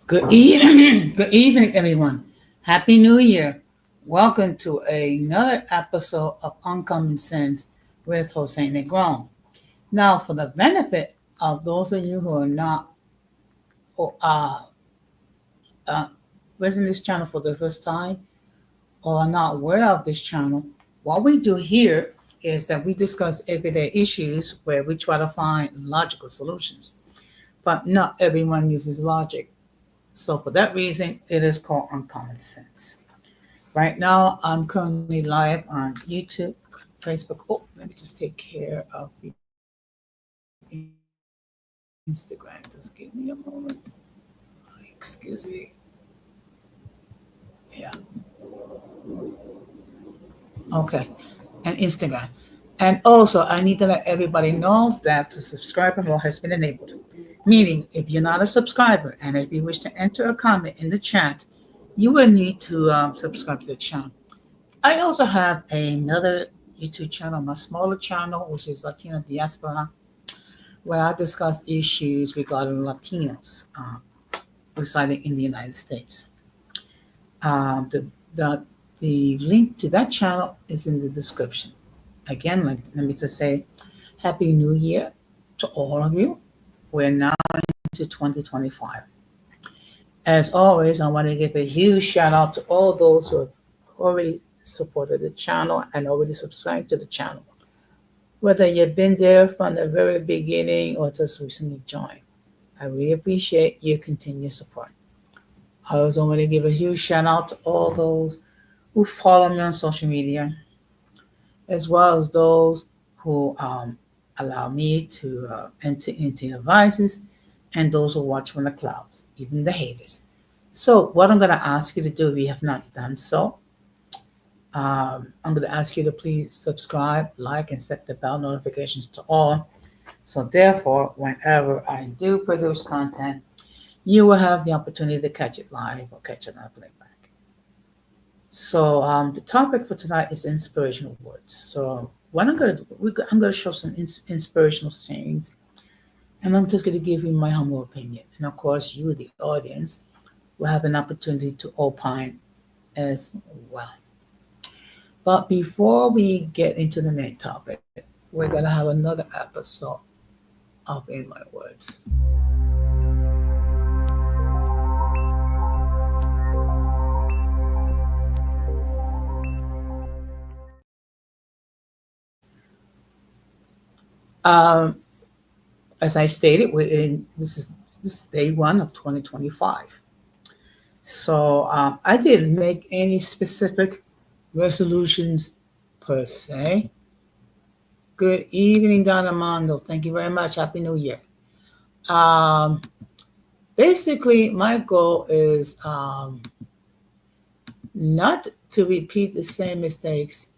Good evening, good evening, everyone. Happy New Year. Welcome to another episode of Uncommon Sense with Jose Negron. Now, for the benefit of those of you who are not uh, uh, visiting this channel for the first time or are not aware of this channel, what we do here is that we discuss everyday issues where we try to find logical solutions. But not everyone uses logic. So for that reason, it is called Uncommon Sense. Right now, I'm currently live on YouTube, Facebook. Oh, let me just take care of the Instagram. Just give me a moment. Excuse me. Yeah. Okay. And Instagram. And also, I need to let everybody know that the subscriber mode has been enabled. Meaning, if you're not a subscriber and if you wish to enter a comment in the chat, you will need to subscribe to the channel. I also have another YouTube channel, my smaller channel, which is Latina Diaspora, where I discuss issues regarding Latinos residing in the United States. Um, the, the, the link to that channel is in the description. Again, let me just say Happy New Year to all of you. We're now into 2025. As always, I want to give a huge shout out to all those who have already supported the channel and already subscribed to the channel. Whether you've been there from the very beginning or just recently joined, I really appreciate your continued support. I also want to give a huge shout out to all those who follow me on social media, as well as those who allow me to enter into devices and those who watch from the clouds, even the haters. So, what I'm going to ask you to do, if you have not done so, I'm going to ask you to please subscribe, like, and set the bell notifications to all. So, therefore, whenever I do produce content, you will have the opportunity to catch it live or catch it on playback. So, the topic for tonight is inspirational words. So, what I'm going to do, I'm going to show some inspirational sayings, and I'm just going to give you my humble opinion. And of course, you, the audience, will have an opportunity to opine as well. But before we get into the main topic, we're going to have another episode of In My Words. Um, as I stated, this is day one of 2025. So I didn't make any specific resolutions per se. Good evening, Don Armando. Thank you very much. Happy New Year. Um, Basically, my goal is not to repeat the same mistakes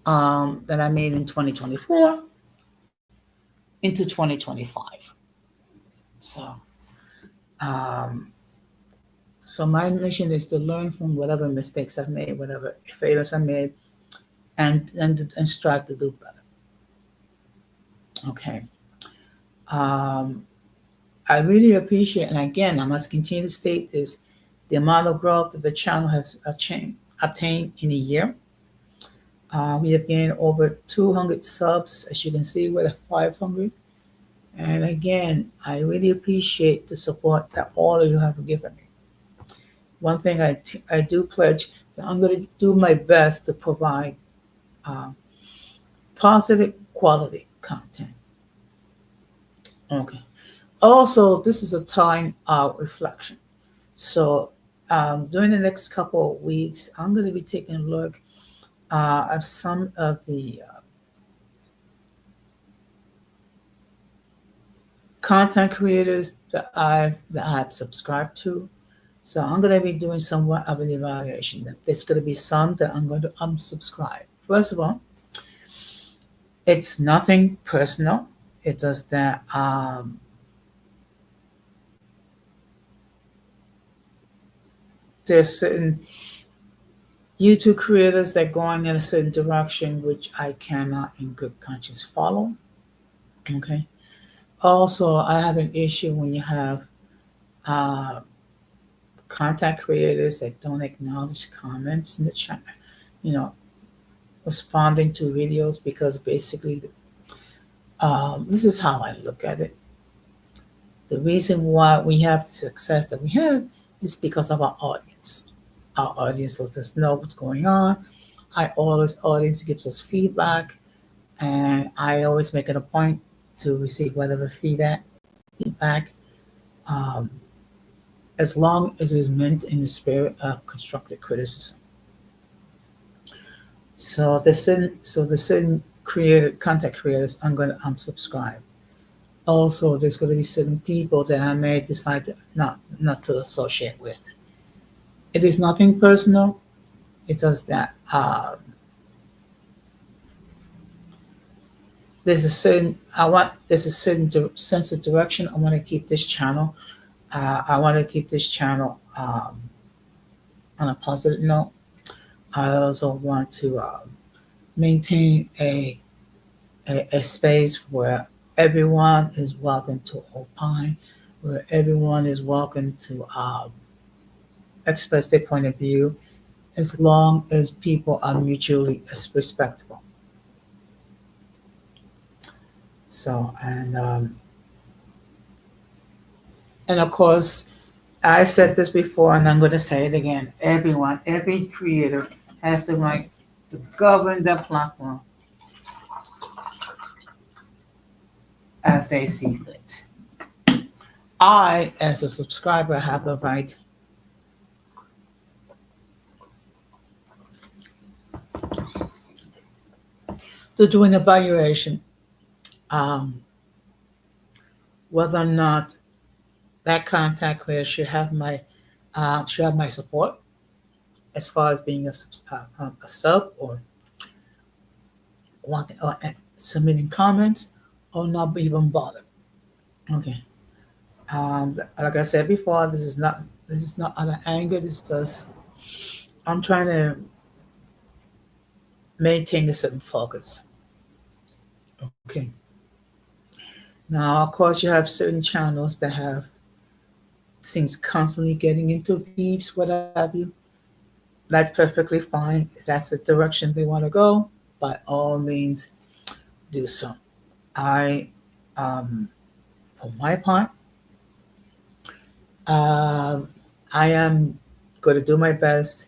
that I made in 2024 into 2025. So, um, so my mission is to learn from whatever mistakes I've made, whatever failures I made, and strive to do better. Okay. Um, I really appreciate, and again, I must continue to state this: the amount of growth that the channel has obtained in a year. We have gained over 200 subs, as you can see, we're at 500. And again, I really appreciate the support that all of you have given me. One thing I do pledge that I'm going to do my best to provide uh, positive quality content. Okay. Also, this is a time of reflection. So, during the next couple of weeks, I'm going to be taking a look at some of the content creators that I've subscribed to. So I'm going to be doing somewhat of an evaluation. There's going to be some that I'm going to unsubscribe. First of all, it's nothing personal. It's just that there's certain YouTube creators that going in a certain direction which I cannot in good conscience follow. Okay. Also, I have an issue when you have uh, contact creators that don't acknowledge comments in the chat, you know, responding to videos, because basically, this is how I look at it. The reason why we have the success that we have is because of our audience. Our audience lets us know what's going on. Our audience gives us feedback, and I always make it a point to receive whatever feedback, um, as long as it is meant in the spirit of constructive criticism. So the certain content creators I'm going to unsubscribe. Also, there's going to be certain people that I may decide not to associate with. It is nothing personal. It's just that there's a certain sense of direction. I want to keep this channel. I want to keep this channel on a positive note. I also want to maintain a space where everyone is welcome to opine, where everyone is welcome to express their point of view, as long as people are mutually respectful. So, and of course, I said this before, and I'm going to say it again. Every creator has the right to govern their platform as they see fit. I, as a subscriber, have the right to do an evaluation, whether or not that contact creator should have my support as far as being a sub, or submitting comments, or not even bother. Okay. Like I said before, this is not out of anger. This is just, I'm trying to maintain a certain focus. Okay. Now, of course, you have certain channels that have things constantly getting into beeps, what have you. That's perfectly fine. If that's the direction they want to go, by all means, do so. I, for my part, I am going to do my best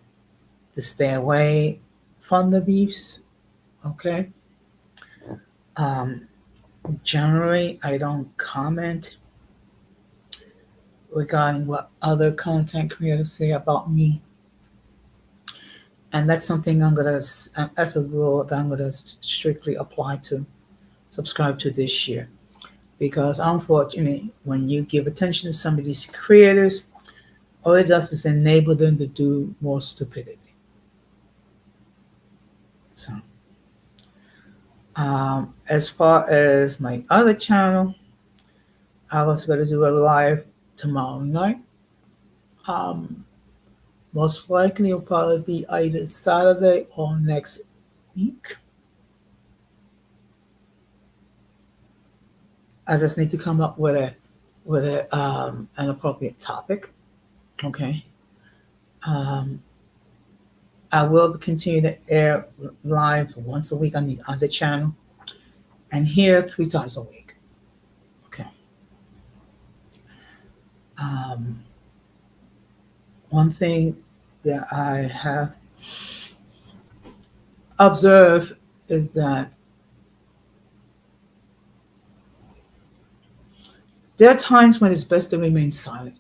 to stay away from the beefs. Okay. Generally, I don't comment regarding what other content creators say about me. And that's something that's a rule that I'm going to strictly apply to, subscribe to this year. Because unfortunately, when you give attention to some of these creators, all it does is enable them to do more stupidity. So, as far as my other channel, I was going to do a live tomorrow night. Most likely it'll probably be either Saturday or next week. I just need to come up with an appropriate topic. Okay. I will continue to air live once a week on the other channel, and here 3 times a week. Okay. One thing that I have observed is that there are times when it's best to remain silent.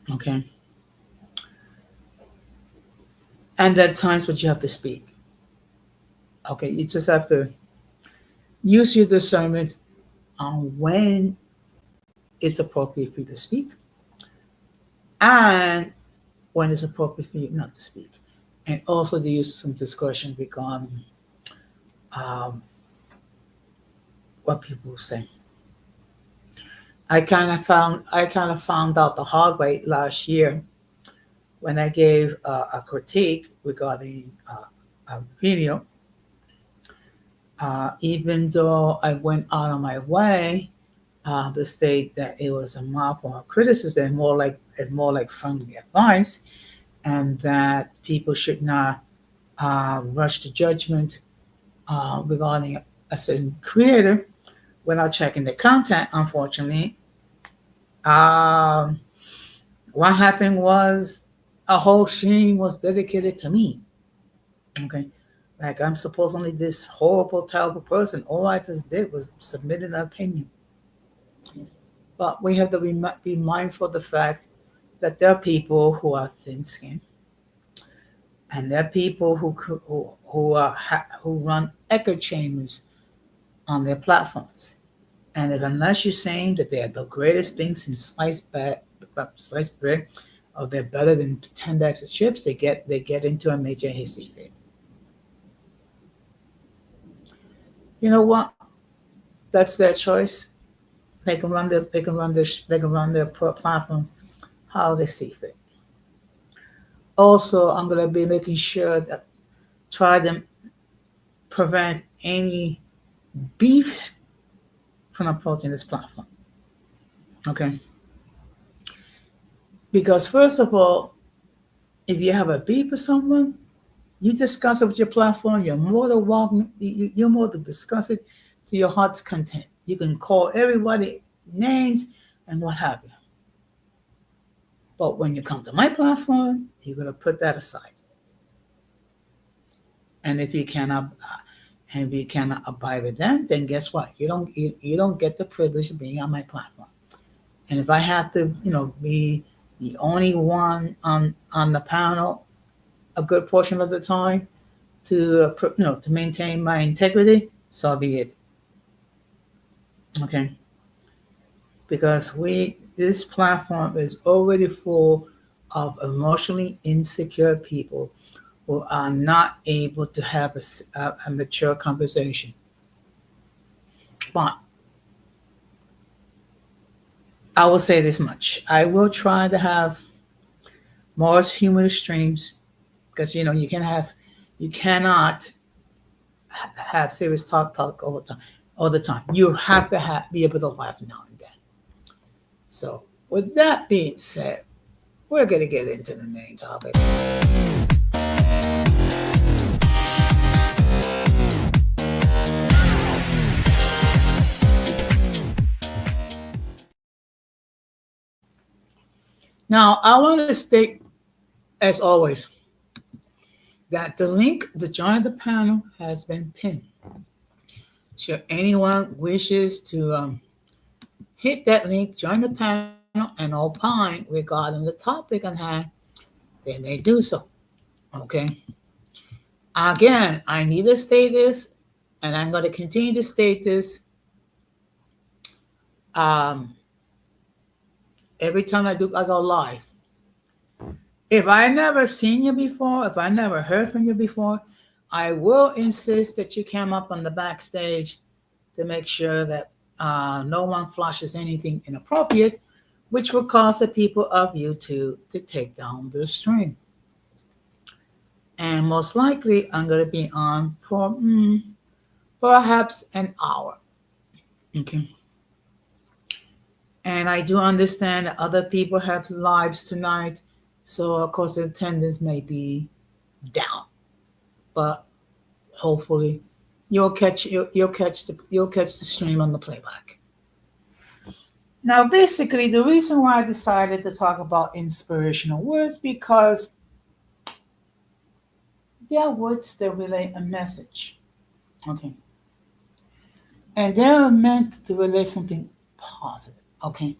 Okay. And there are times when you have to speak. Okay, you just have to use your discernment on when it's appropriate for you to speak and when it's appropriate for you not to speak. And also to use some discretion regarding what people say. I kind of found out the hard way last year when I gave a critique regarding a video. Even though I went out of my way to state that it was a mob or criticism, and more like friendly advice, and that people should not rush to judgment regarding a certain creator without checking the content. Unfortunately, um, what happened was a whole stream was dedicated to me. Okay, like I'm supposedly this horrible, terrible person. All I just did was submit an opinion. But we have to be mindful of the fact that there are people who are thin-skinned, and there are people who run echo chambers on their platforms. And if unless you're saying that they are the greatest things in sliced bread, or they're better than 10 bags of chips, they get into a major hissy fit. You know what? That's their choice. They can run their platforms how they see fit. Also, I'm gonna be making sure that try to prevent any beefs from approaching this platform. Okay, because first of all, if you have a beef with someone, you discuss it with your platform. You're more than welcome. You're more to discuss it to your heart's content. You can call everybody names and what have you. But when you come to my platform, you're gonna put that aside. And if you cannot abide with that, then guess what? You don't get the privilege of being on my platform. And if I have to, be the only one on the panel a good portion of the time to maintain my integrity, so be it. Okay, because we this platform is already full of emotionally insecure people who are not able to have a mature conversation. But I will say this much: I will try to have more humorous streams, because you cannot have serious talk all the time. All the time, you have to be able to laugh now and then. So, with that being said, we're going to get into the main topic. Now, I want to state, as always, that the link to join the panel has been pinned. Should anyone wishes to hit that link, join the panel, and opine regarding the topic on hand, they may do so. Okay. Again, I need to state this, and I'm going to continue to state this um, every time I go live. If I never seen you before, if I never heard from you before, I will insist that you come up on the backstage to make sure that no one flashes anything inappropriate, which will cause the people of YouTube to take down the stream. And most likely, I'm going to be on for perhaps an hour. Okay. And I do understand that other people have lives tonight, so of course the attendance may be down. But hopefully, you'll catch the stream on the playback. Now, basically, the reason why I decided to talk about inspirational words, because they are words that relay a message. Okay. And they're meant to relay something positive. Okay.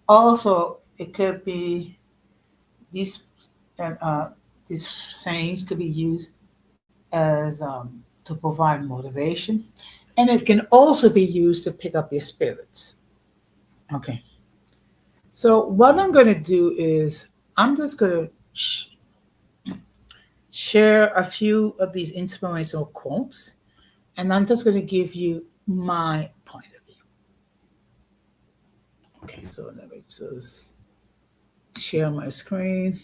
Also, it could be these and these sayings could be used as to provide motivation, and it can also be used to pick up your spirits. Okay. So what I'm going to do is I'm just going to share a few of these inspirational quotes, and I'm just going to give you my point of view. Okay, so let me just share my screen.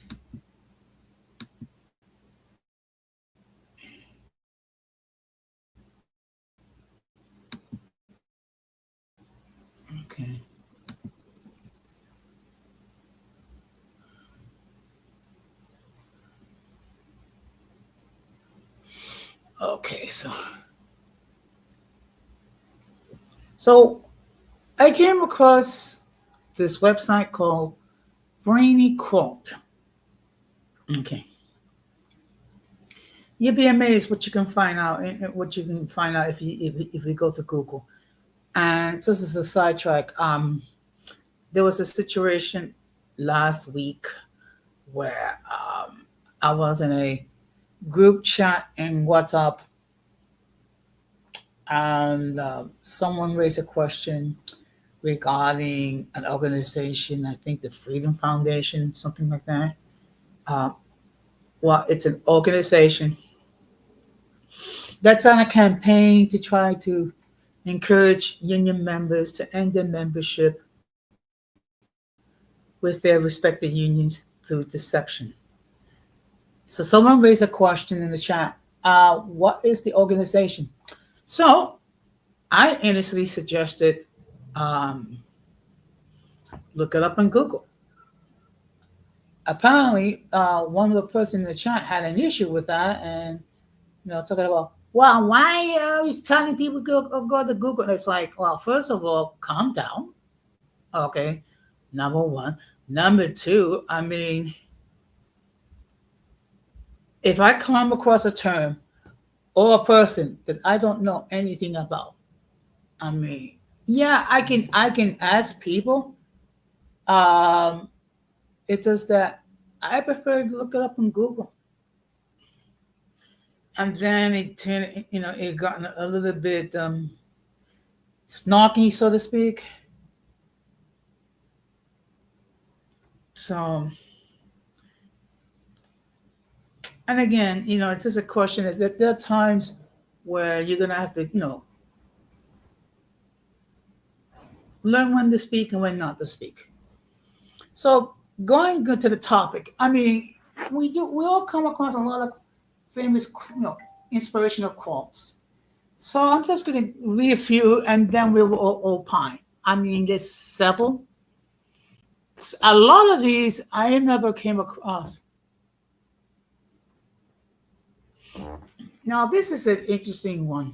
Okay. Okay, so I came across this website called Brainy Quote. Okay, you'd be amazed what you can find out, and what you can find out if you go to Google. And just as a sidetrack, there was a situation last week where I was in a group chat in WhatsApp, and someone raised a question regarding an organization. I think the Freedom Foundation, something like that. Uh, well, it's an organization that's on a campaign to try to encourage union members to end their membership with their respective unions through deception. So someone raised a question in the chat. What is the organization? So I innocently suggested, um, look it up on Google. Apparently, one of the person in the chat had an issue with that, and talking about, well, why are you always telling people go to Google? And it's like, well, first of all, calm down. Okay, number one. Number two, I mean, if I come across a term or a person that I don't know anything about, I mean, yeah, I can ask people. Um, it's just that I prefer to look it up on Google. And then it got a little bit snarky, so to speak. So, and again, it's just a question is that there are times where you're gonna have to, learn when to speak and when not to speak. So going to the topic, I mean, we all come across a lot of famous, inspirational quotes. So I'm just going to read a few, and then we will opine. I mean, there's several. A lot of these I never came across. Now, this is an interesting one.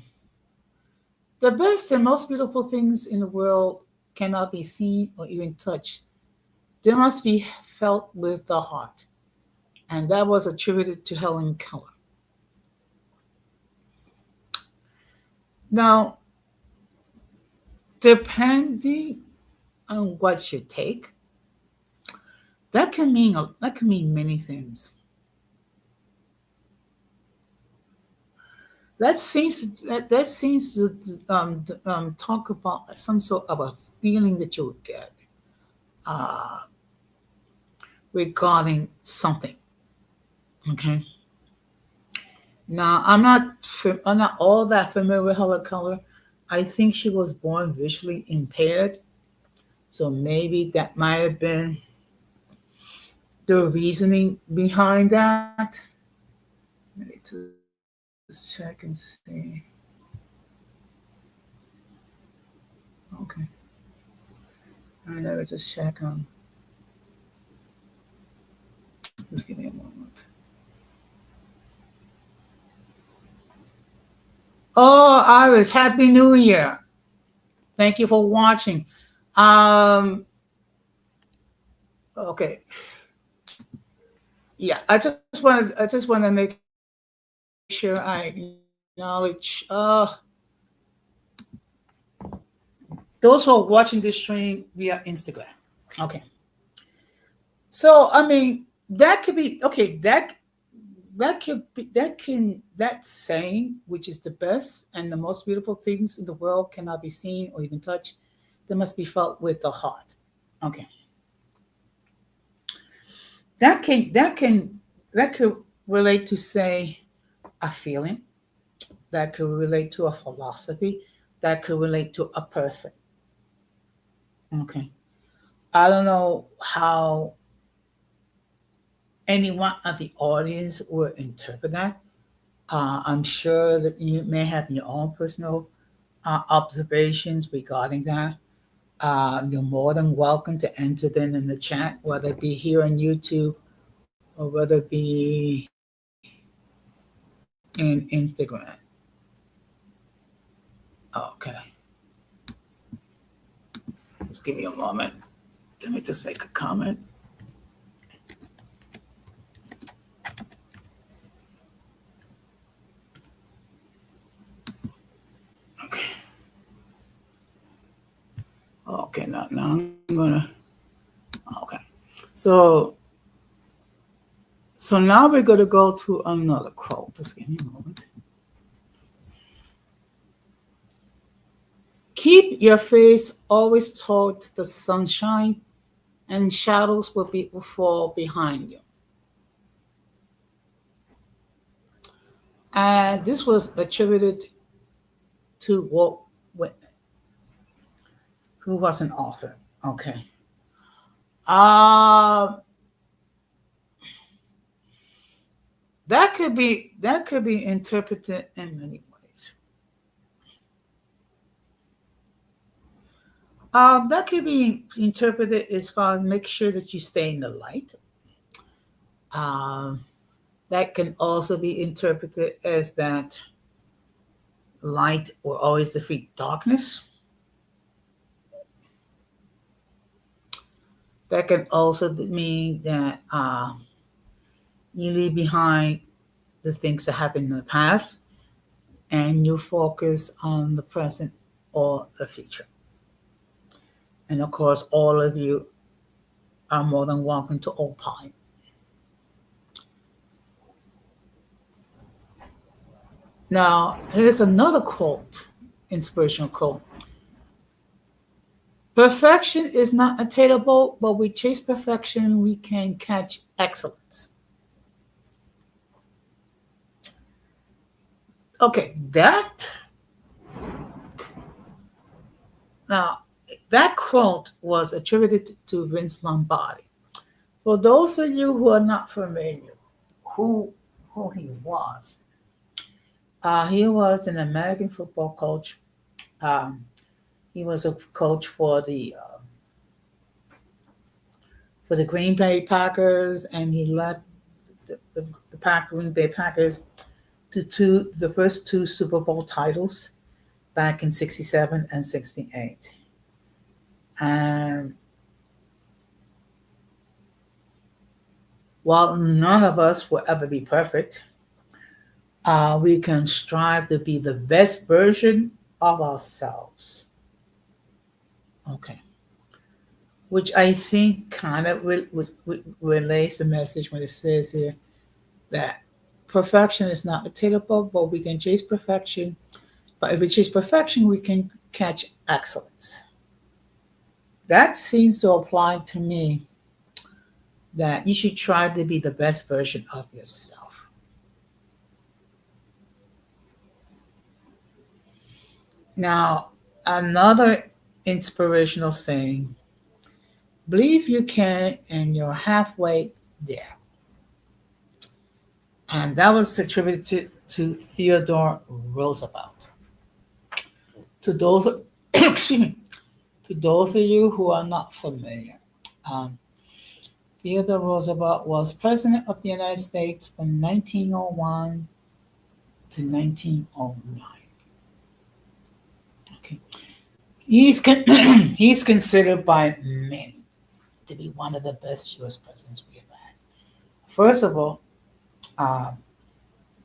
The best and most beautiful things in the world cannot be seen or even touched. They must be felt with the heart. And that was attributed to Helen Keller. Now, depending on what you take, that can mean many things. That seems to talk about some sort of a feeling that you would get uh, regarding something. Okay. Now I'm not all that familiar with Helen Keller. I think she was born visually impaired, so maybe that might have been the reasoning behind that. Let me just check and see. Okay. All right, let me just check on. Just give me a moment. Oh, Iris, Happy New Year. Thank you for watching. Um, okay. Yeah, I just want to make sure I acknowledge those who are watching this stream via Instagram. Okay. So I mean, that could be okay. That saying, which is the best and the most beautiful things in the world cannot be seen or even touched. They must be felt with the heart. Okay. That could relate to, say, a feeling. That could relate to a philosophy. That could relate to a person. Okay. I don't know how anyone of the audience will interpret that. I'm sure that you may have your own personal observations regarding that. You're more than welcome to enter them in the chat, whether it be here on YouTube or whether it be in Instagram. Okay, just give me a moment. Let me just make a comment. Okay. Okay, now I'm gonna. Okay. So now we're gonna go to another quote. Just give me a moment. Keep your face always towards the sunshine, and shadows will fall behind you. And this was attributed to Walt Whitman, who was an author. Okay. Uh, that could be interpreted in many ways. That could be interpreted as far as make sure that you stay in the light. Um, that can also be interpreted as that light will always defeat darkness. That can also mean that you leave behind the things that happened in the past and you focus on the present or the future. And of course, all of you are more than welcome to opine. Now, here's another quote, inspirational quote. Perfection is not attainable, but we chase perfection, we can catch excellence. Okay, now that quote was attributed to Vince Lombardi. For those of you who are not familiar, who he was an American football coach. Um, he was a coach for the Green Bay Packers, and he led the Green Bay Packers to the first two Super Bowl titles back in '67 and '68. And while none of us will ever be perfect, we can strive to be the best version of ourselves. Okay. Which I think kind of relays the message when it says here that perfection is not attainable, but we can chase perfection. But if we chase perfection, we can catch excellence. That seems to apply to me that you should try to be the best version of yourself. Now, another inspirational saying, believe you can and you're halfway there. And that was attributed to Theodore Roosevelt. To those, excuse me, to those of you who are not familiar, um, Theodore Roosevelt was president of the United States from 1901 to 1909. Okay, he's considered by many to be one of the best U.S. presidents we have had. First of all, um,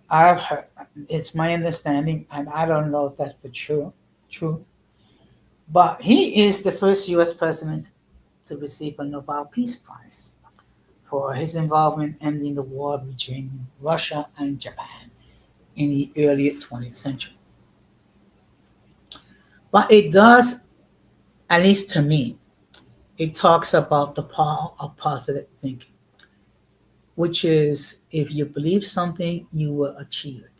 I've heard, it's my understanding, and I don't know if that's the truth, but he is the first U.S. president to receive a Nobel Peace Prize for his involvement ending the war between Russia and Japan in the early 20th century. But it does, at least to me, it talks about the power of positive thinking, which is if you believe something, you will achieve it.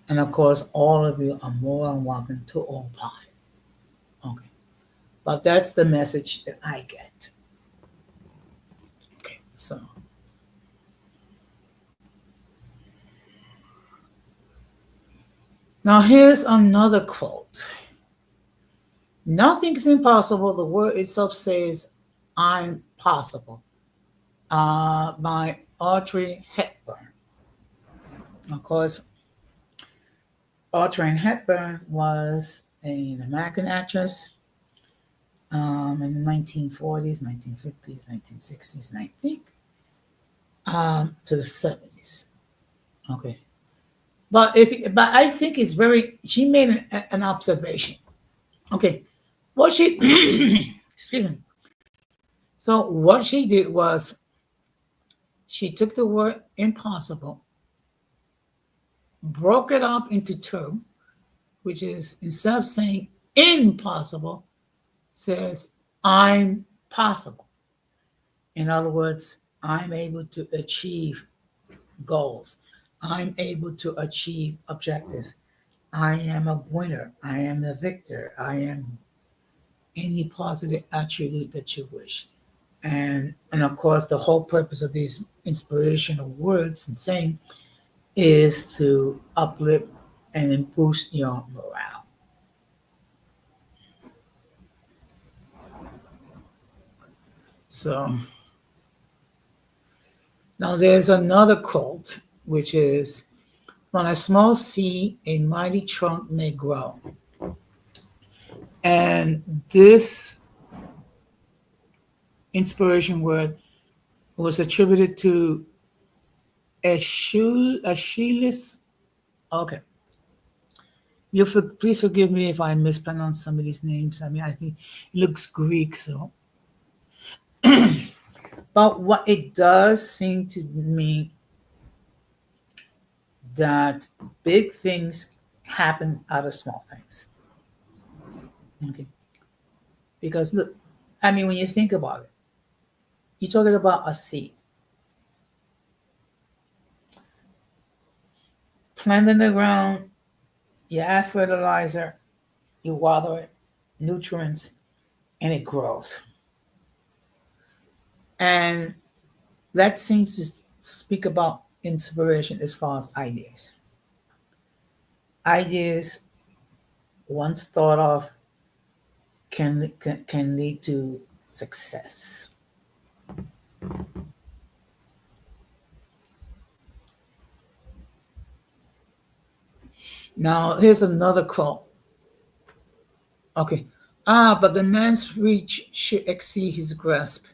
And of course, all of you are more than welcome to opine. Okay. But that's the message that I get. Okay, so now here's another quote. Nothing is impossible. The word itself says, I'm possible. By Audrey Hepburn. Of course, Audrey Hepburn was an American actress in the 1940s, 1950s, 1960s, and I think to the 70s. Okay. But I think it's very, she made an observation. Okay. What she, excuse me. So what she did was she took the word impossible, broke it up into two, which is instead of saying impossible, says I'm possible. In other words, I'm able to achieve goals. I'm able to achieve objectives. I am a winner. I am the victor. I am any positive attribute that you wish. And of course, the whole purpose of these inspirational words and saying is to uplift and boost your morale. So now there's another quote, which is from a small seed, a mighty trunk may grow. And this inspiration word was attributed to Achilles. Okay. Please forgive me if I mispronounce some of these names. I mean, I think it looks Greek, so. But what it does seem to me that big things happen out of small things. Okay. Because look, I mean, when you think about it, you're talking about a seed. Plant in the ground, you add fertilizer, you water it, nutrients, and it grows. And that seems to speak about inspiration as far as ideas. Ideas, once thought of, can lead to success. Now, here's another quote. Okay. But the man's reach should exceed his grasp,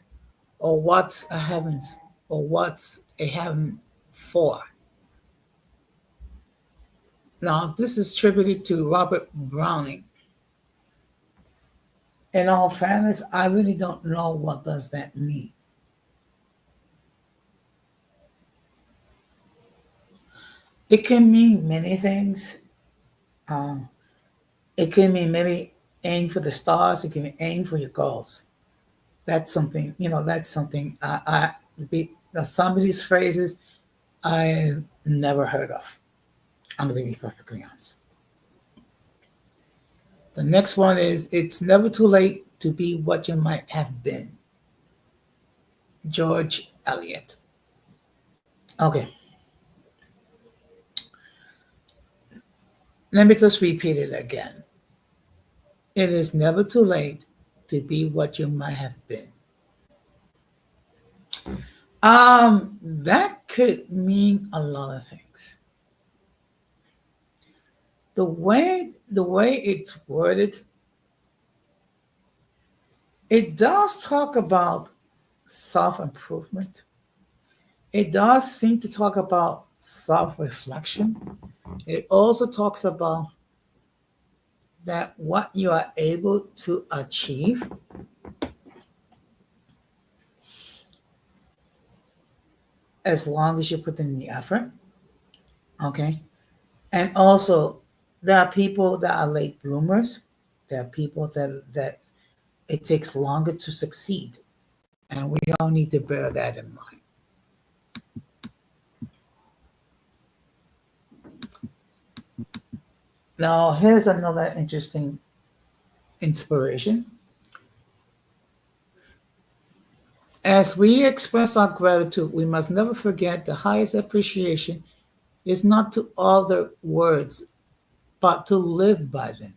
or what's a heavens, or what's a heaven for. Now, this is attributed to Robert Browning. In all fairness, I really don't know what does that mean. It can mean many things. Um, it can mean maybe aim for the stars. It can mean aim for your goals. That's something, that's something some of these phrases I've never heard of. I'm going to be perfectly honest. The next one is it's never too late to be what you might have been. George Eliot. Okay. Let me just repeat it again. It is never too late to be what you might have been. That could mean a lot of things. The way it's worded, it does talk about self-improvement. It does seem to talk about self-reflection. It also talks about that what you are able to achieve as long as you put in the effort. Okay. And also there are people that are late bloomers. There are people that it takes longer to succeed. And we all need to bear that in mind. Now, here's another interesting inspiration. As we express our gratitude, we must never forget the highest appreciation is not to utter words, but to live by them.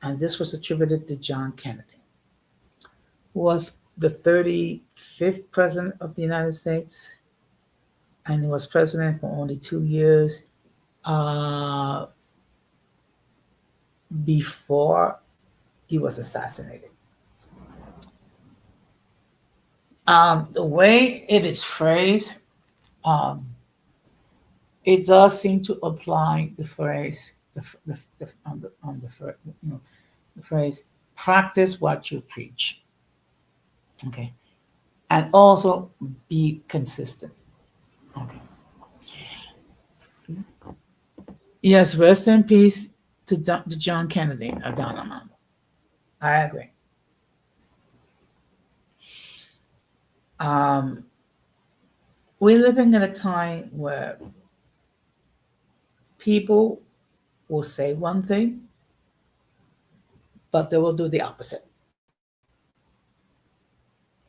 And this was attributed to John Kennedy, who was the 35th president of the United States, and he was president for only 2 years. uh, before he was assassinated. The way it is phrased, um, it does seem to apply the phrase, on the the phrase, practice what you preach. Okay. And also be consistent. Okay. Yes, rest in peace to John Kennedy, Adonai. I agree. Um, we're living in a time where people will say one thing, but they will do the opposite.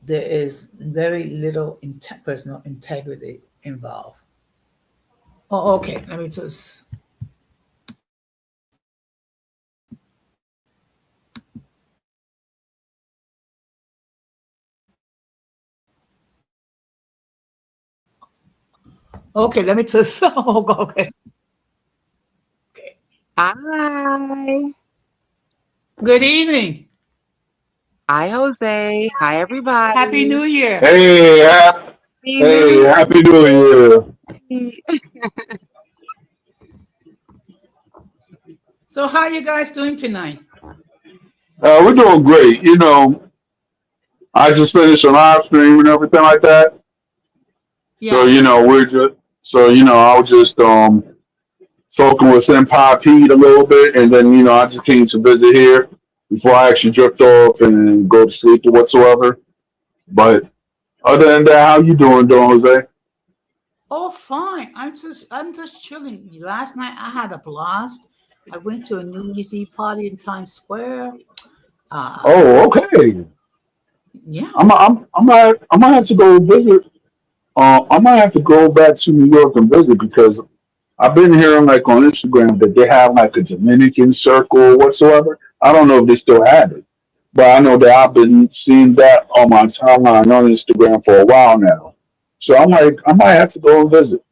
There is very little personal integrity involved. Oh, okay. Let me just. Okay, let me just. Oh, okay. Okay. Hi. Good evening. Hi, Jose. Hi, Happy everybody. New Year. Hey, Happy New hey, happy New Year. Year. So, how you guys doing tonight? We're doing great. I just finished a live stream and everything like that. So, Yeah. I was just talking with Senpai Pete a little bit, and then I just came to visit here before I actually drift off and go to sleep or whatsoever. But other than that, how you doing, Jose? Oh, fine. I'm just chilling. Last night I had a blast. I went to a New Year's Eve party in Times Square. Uh, Oh, okay. yeah, I might have to go visit. I might have to go back to New York and visit because I've been hearing like on Instagram that they have like a Dominican circle or whatsoever. I don't know if they still have it, but I know that I've been seeing that on my timeline on Instagram for a while now. So I'm yeah. like, I might have to go and visit.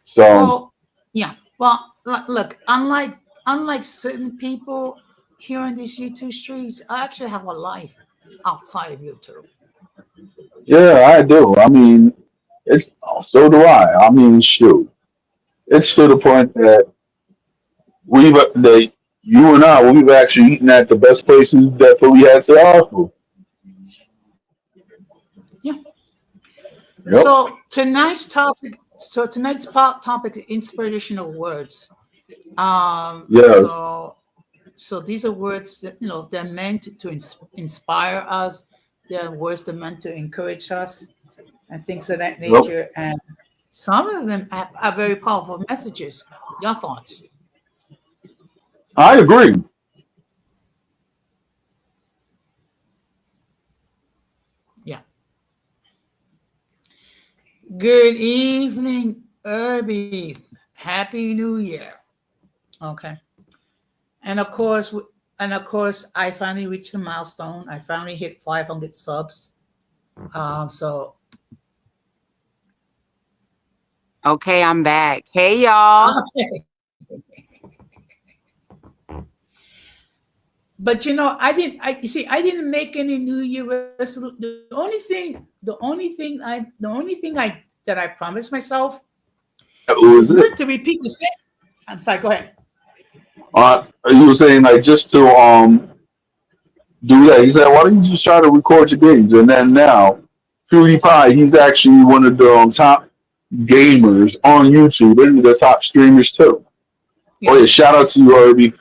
So Well, yeah. Well, look. Unlike certain people here in these YouTube streets, I actually have a life outside of YouTube. yeah, I do. I mean, it's so do I. I mean, shoot, it's to the point that that you and we've actually eaten at the best places that Philly had to offer. Yeah. Yep. So tonight's topic is inspirational words. Um, Yes. so so these are words that they're meant to inspire us. They're words that are meant to encourage us and things of that Yep. nature. And some of them have very powerful messages. Your thoughts? I agree. Yeah. Good evening, Irby. Happy New Year. Okay. And of course, I finally reached the milestone. I finally hit 500 subs. So Okay, I'm back. Hey, y'all. okay. But I didn't. You see, I didn't make any New Year resolution. The only thing that I promised myself Who is is not it? to repeat the same. I'm sorry. Go ahead. You were saying like just to do that. He said, why don't you just try to record your games? And then now, PewDiePie, he's actually one of the top gamers on YouTube. They're the top streamers too. Oh Yeah. yeah, shout out to you, Herbie.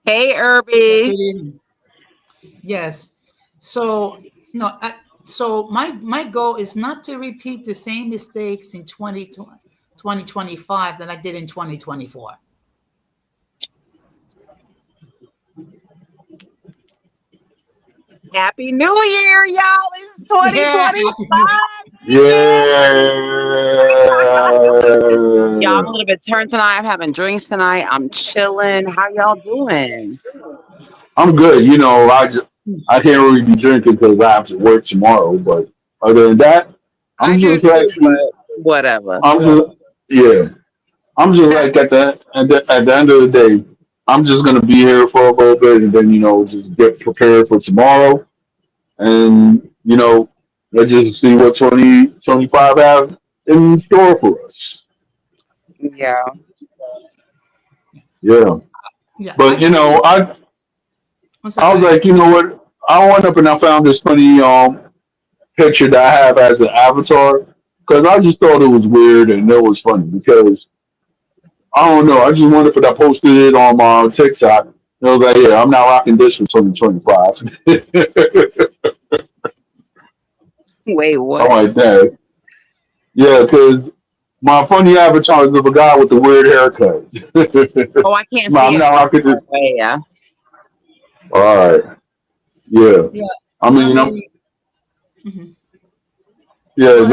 Hey, Yeah. Irby. Good evening. Yes. So no. So my goal is not to repeat the same mistakes in 2025 that I did in 2024. Happy New Year, y'all. It's Yeah. Happy New. 2025, bitches. Y'all, I'm a Yeah. little bit turned tonight. I'm having drinks tonight. I'm chilling. How y'all doing? I'm good. I can't really be drinking because I have to work tomorrow. But other than that, I'm I do just too, actually but whatever. I'm just yeah. I'm just like at the end of the day, I'm just gonna be here for a little bit and then just get prepared for tomorrow and let's just see what 2025 have in store for us. Yeah. Yeah, Yeah, I but truly. I'm sorry. I Go was ahead. like, you know what? I went up and I found this funny picture that I have as an avatar because I just thought it was weird and it was funny because I don't know. I just wondered if I posted it on my TikTok. And I was like, yeah, I'm not rocking this for 2025. Wait, I'm what? like that. Yeah, because my funny avatar is of a guy with a weird haircut. Oh, I can't No, see I'm it not from rocking far this. away. Yeah. All right. Yeah. Yeah, I I mean, mean, mhm. yeah, Go ahead.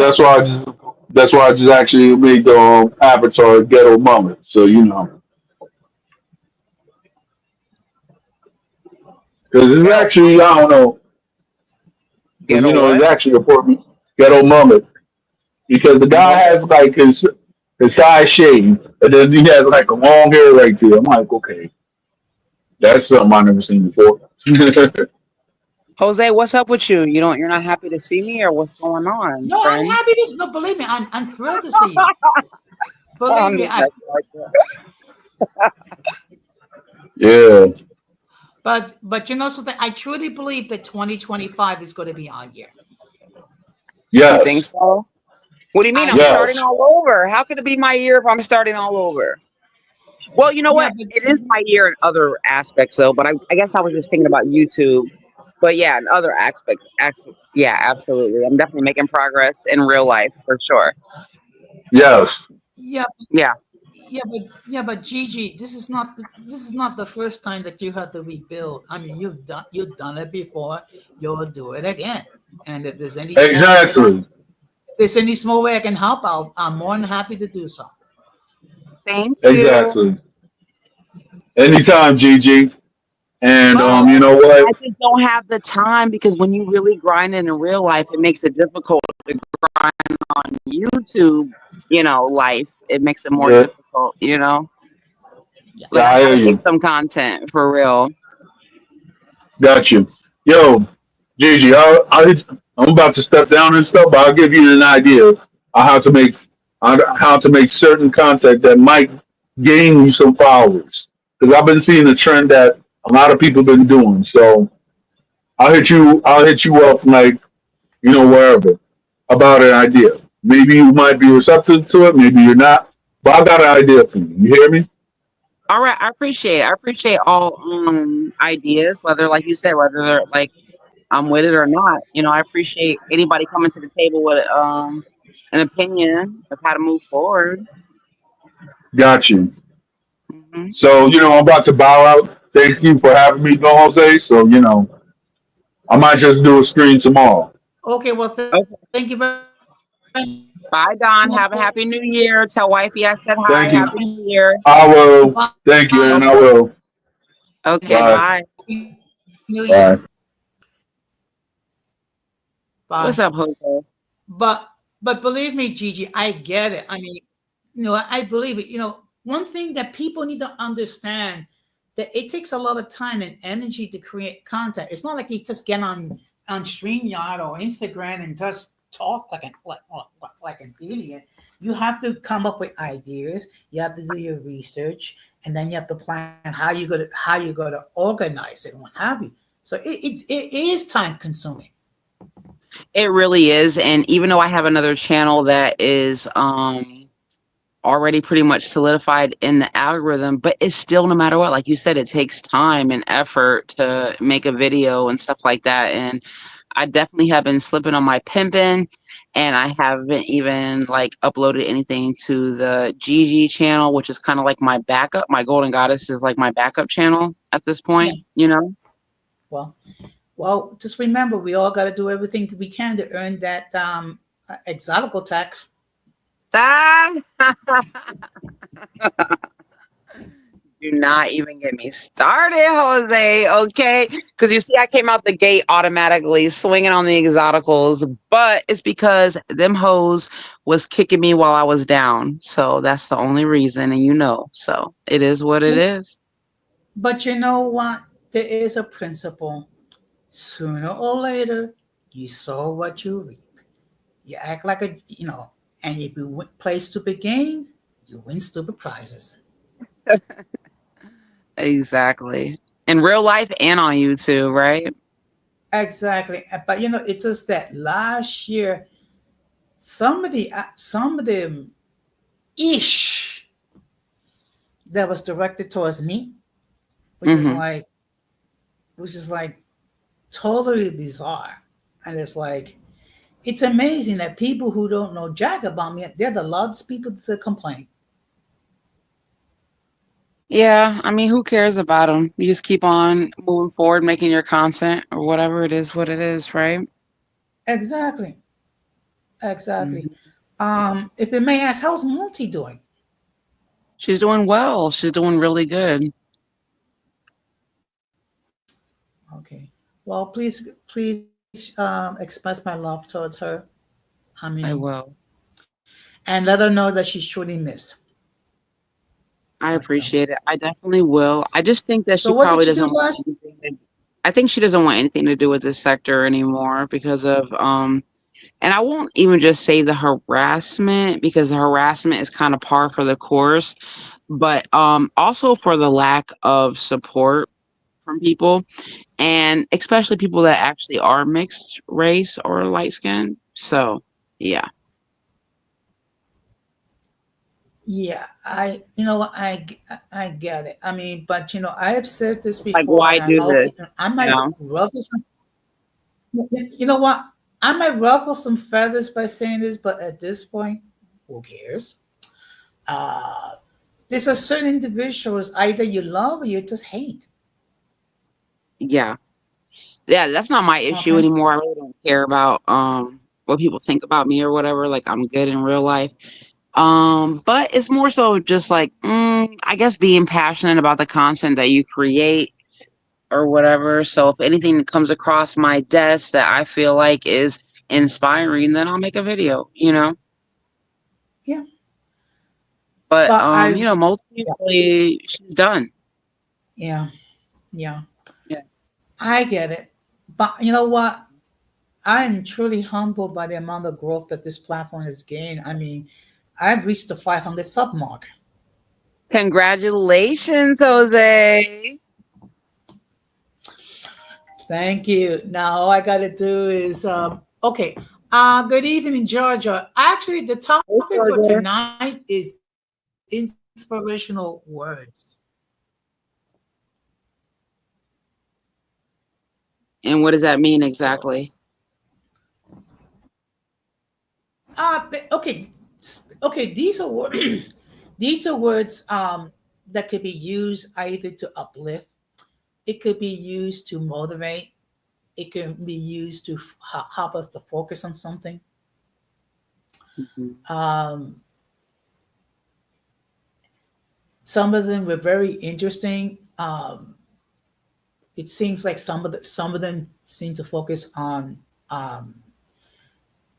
that's why I just actually made the avatar ghetto moment. So because it's Ghetto actually I don't know because Ghetto it's what? actually important ghetto moment because the guy Moment. has like his side shaved and then he has like a long hair right there. I'm like, okay, that's something I've never seen before. Jose, what's up with you? You're not happy to see me, or what's going on, No, I'm friend? happy to. No, believe me, I'm thrilled to see you. Believe I'm me, just I. messing with you. Yeah. But you know something, I truly believe that 2025 is going to be our year. You think Yes. so? What do you mean? I I'm do. starting Yes. all over. How could it be my year if I'm starting all over? Well, you know Yeah, what? but It is my year in other aspects, though. But I guess I was just thinking about YouTube. But yeah, in other aspects, actually, yeah, absolutely. I'm definitely making progress in real life for sure. Yes. yeah, Yeah. but Gigi, this is not the first time that you had to rebuild. I mean, you've done it before. You'll do it again. And if there's any small way that Exactly. if there's any small way I can help out, I'm more than happy to do so. Thank you. Exactly. Anytime, Gigi. And Well, you know I what? just don't have the time because when you really grind in real life, it makes it difficult to grind on YouTube, life. It makes it more Yeah. difficult. Yeah. Yeah, Like I I hear gotta make you. some content for real. Got you. Yo, Gigi, I'm about to step down and stuff, but I'll give you an idea of how to make certain content that might gain you some followers. Because I've been seeing a trend that a lot of people been doing. So I'll hit you up like wherever about an idea. Maybe you might be receptive to it, maybe you're not. But I got an idea for you. You hear me? All right, I appreciate it. I appreciate all ideas, whether like you said, whether they're like I'm with it or not. I appreciate anybody coming to the table with an opinion of how to move forward. Got you. Hmm. So, I'm about to bow out. Thank you for having me, Don Jose. So, I might just do a screen tomorrow. Okay, well, Okay. thank you very much Bye, Don. Have a happy new year. Tell wifey I said hi. Thank Happy you. new year. I will. bye Thank you, and I Okay. will. Okay. and Bye. Bye. happy New Year. Bye. What's Bye. up, Jose? But believe me, Gigi, I get it. I mean, I believe it. One thing that people need to understand that it takes a lot of time and energy to create content. It's not like you just get on StreamYard or Instagram and just talk like an idiot. You have to come up with ideas. You have to do your research, and then you have to plan how you going to organize it and what have you. So it is time consuming. It really is. And even though I have another channel that is already pretty much solidified in the algorithm, but it's still no matter what, like you said, it takes time and effort to make a video and stuff like that. And I definitely have been slipping on my pimping, and I haven't even like uploaded anything to the Gigi channel, which is kind of like my backup. My Golden Goddess is like my backup channel at this Yeah. point. Well, just remember, we all got to do everything we can to earn that exotical tax. Ah! Do not even get me started, Jose. Okay, because you see, I came out the gate automatically swinging on the exoticals, but it's because them hoes was kicking me while I was down. So that's the only reason, and so it is what it is. But you know what? There is a principle. Sooner or later, you sow what you reap. You act like and if you play stupid games, you win stupid prizes. Exactly. In real life and on YouTube, right? Exactly. But it's just that last year, some of the ish that was directed towards me, which is Hmm. like, which is like totally bizarre. And it's amazing that people who don't know jack about me, they're the loudest people to complain. Yeah, I mean, who cares about them? You just keep on moving forward, making your content or whatever it is, what it is, right? Exactly. Exactly. Mhm. If it may ask, how's Multi doing? She's doing well. She's doing really good. Okay. Well, please express my love towards her. I I mean, will. and let her know that she's truly missed. I But appreciate it. I definitely will. I just think that so she what did probably you do doesn't want last? anything I think she doesn't want anything to do with this sector anymore because of and I won't even just say the harassment because the harassment is kind of par for the course, but also for the lack of support from people and especially people that actually are mixed race or light skin. So, yeah. Yeah, I get it. I mean, but I have said this Like before, why and I do know this, I you might know? ruffle some. You know what? I might ruffle some feathers by saying this, but at this point, who cares? Uh, there's a certain individuals either you love or you just hate. Yeah. Yeah, that's not my issue Okay. anymore. I really don't care about what people think about me or whatever. Like I'm good in real life. But it's more so just like I guess being passionate about the content that you create or whatever. So if anything comes across my desk that I feel like is inspiring, then I'll make a video. Yeah, But but yeah, mostly she's done. yeah, yeah. Yeah. I get it. But you know what? I am truly humbled by the amount of growth that this platform has gained. I mean, I've reached the 500 sub mark. Congratulations, Jose. Thank you. Now all I got to do is okay. Good evening, Georgia. Actually, the Hey, topic for Georgia. tonight is inspirational words. And what does that mean So, exactly? okay, okay. These are these are words that could be used either to uplift. It could be used to motivate. It can be used to help us to focus on something. Mhm. Um, some of them were very interesting. It seems like some of them seem to focus on um,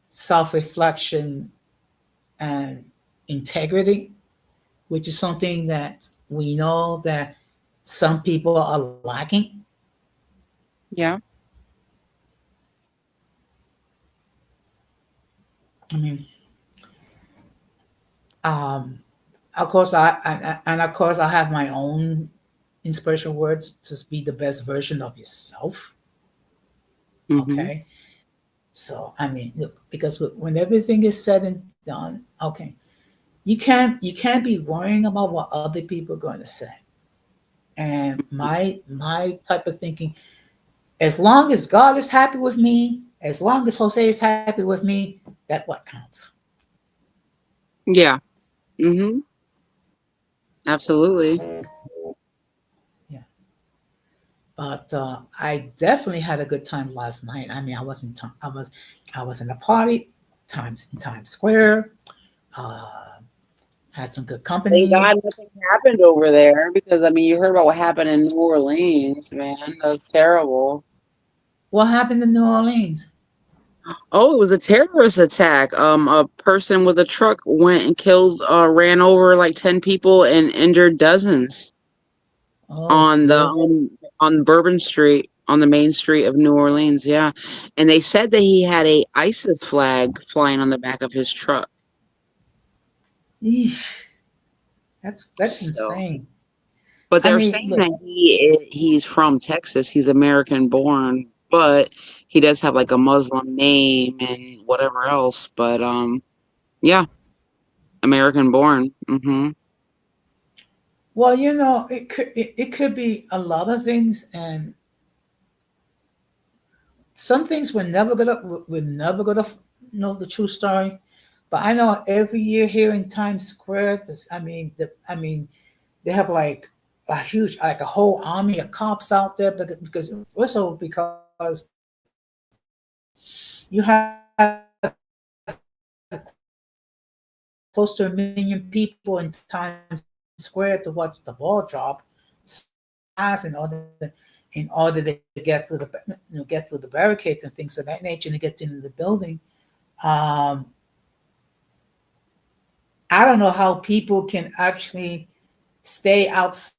self-reflection and integrity, which is something that we know that some people are lacking. Yeah. I mean, um, of course, I have my own inspirational words to be the best version of yourself. Hmm. Okay, so I mean, look, because when everything is said and done, okay, you can't be worrying about what other people are going to say. And my type of thinking, as long as God is happy with me, as long as Jose is happy with me, that's what counts. Yeah. Hmm. Absolutely. Yeah. But I definitely had a good time last night. I mean, I was in a party, Times in Times Square. Uh, Had some good Thank company. God nothing happened over there because I mean you heard about what happened in New Orleans, man. That was terrible. What happened in New Orleans? Oh, it was a terrorist attack. A person with a truck went and ran over like 10 people and injured dozens Oh on the dear. on Bourbon Street on the main street of New Orleans. Yeah, and they said that he had a ISIS flag flying on the back of his truck. Eesh, that's So, insane. but I they're mean, saying look, that he's from Texas. He's American born, but he does have like a Muslim name and whatever else. But yeah, American born. well, it could be a lot of things, and some things we're never gonna know the true story. But I know every year here in Times Square, I mean, they have like a huge, like a whole army of cops out there because also because you have close to 1 million people in Times Square to watch the ball drop fast in order to get through the barricades and things of that nature and to get into the building. Um, I don't know how people can actually stay outside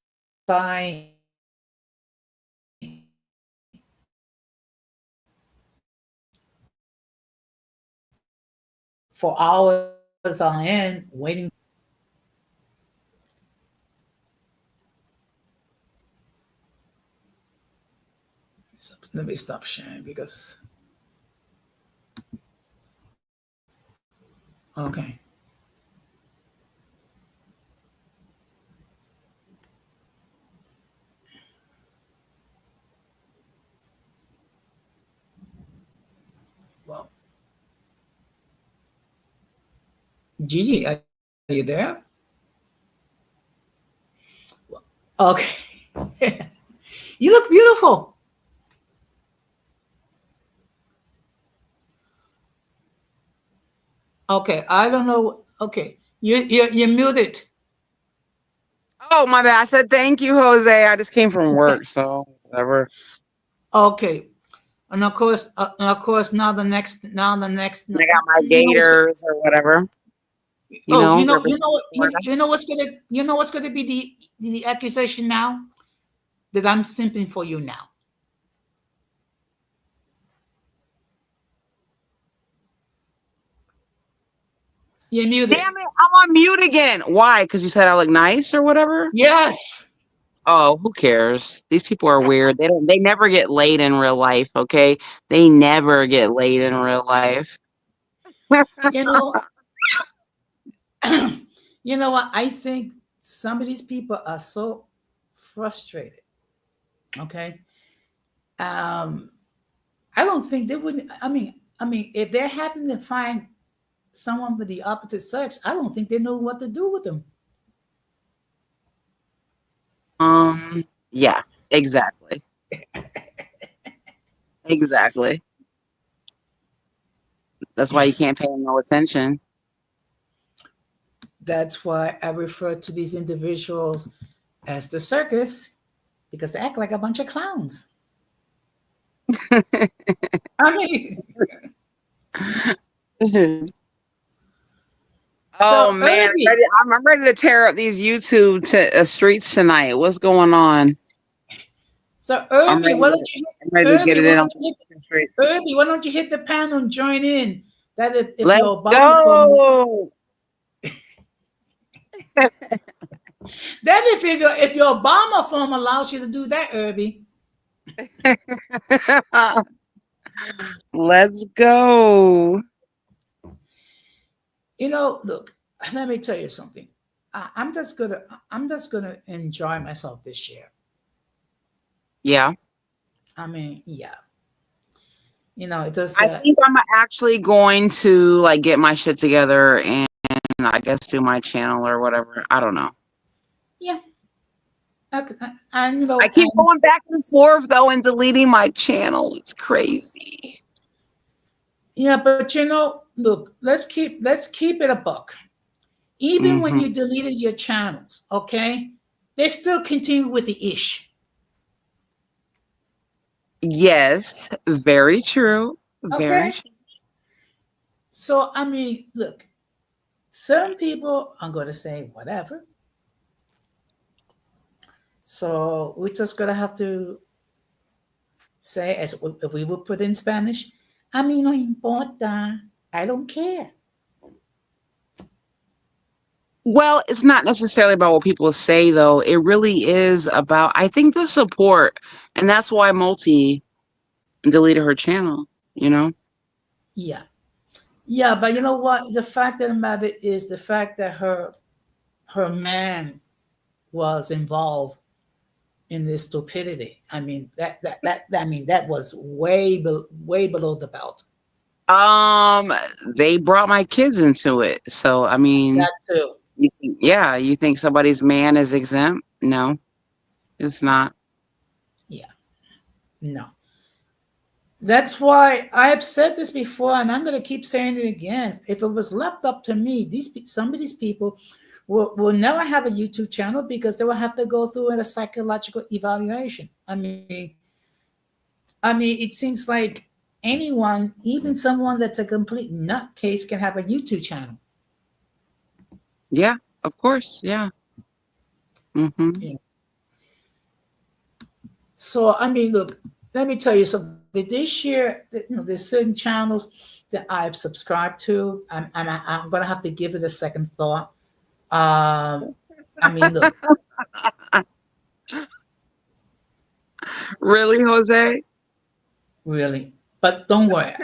for hours on end waiting. So let me stop sharing because okay. Well, Gigi, are you there? Okay. You look beautiful. Okay, I don't know. Okay, you're muted. Oh, my bad. I said thank you, Jose. I just came from Okay, work, so whatever. okay, and of course now the next I got my you know what's go- gators or whatever, oh representing Florida. you know what's gonna be the accusation now that I'm simping for you now. You're muted. Damn it, I'm on mute again. Why? Because you said I look nice or whatever? Yes. Oh, who cares? These people are weird. They never get laid in real life, okay? They never get laid in real life. You know, you know what? I think some of these people are so frustrated. Okay. Um, I don't think they wouldn't. I mean, if they happen to find someone with the opposite sex, I don't think they know what to do with them. Yeah, exactly. Exactly. That's why you can't pay them no attention. That's why I refer to these individuals as the circus because they act like a bunch of clowns. I mean, Oh so man, Irby, I'm ready to tear up these streets tonight. What's going on? so I'm Irby, ready why to don't you I'm ready to get Irby, it why in on don't you the streets. Irby, why don't you hit the panel and join in? That if Let's your Obama phone, go. then if your Obama phone allows you to do that, Irby, Let's go. look, let me tell you something. I'm just gonna enjoy myself this year. Yeah. I mean, yeah, it does I that. think I'm actually going to like get my shit together and I guess do my channel or whatever. I don't know. Yeah, and I keep going back and forth though and deleting my channel. It's crazy. yeah, but look, let's keep it a buck. Even when Hmm. you deleted your channels, okay, they still continue with the ish. Yes, very true. Very Okay. true. So, I mean, look, certain people are going to say whatever. So, we're just going to have to say, as if we would put in Spanish, a mí no importa. I don't care. Well, it's not necessarily about what people say, though. It really is about, I think, the support. And that's why Multi deleted her channel, you know? Yeah. Yeah, but you know what? The fact of the matter is the fact that her man was involved in this stupidity. I mean that was way below the belt. Um, they brought my kids into it. So, I mean, That too. yeah, you think somebody's man is exempt? No, it's No. not. Yeah. No. That's why I have said this before, and I'm going to keep saying it again. If it was left up to me, some of these people will never have a YouTube channel because they will have to go through a psychological evaluation. I mean, it seems like anyone, even someone that's a complete nutcase, can have a YouTube channel. Yeah, of course. Yeah. Hmm. Yeah. So I mean, look, let me tell you something. This year, there's certain channels that I've subscribed to, I'm gonna have to give it a second thought. I mean, look, Really, Jose? really, but don't worry,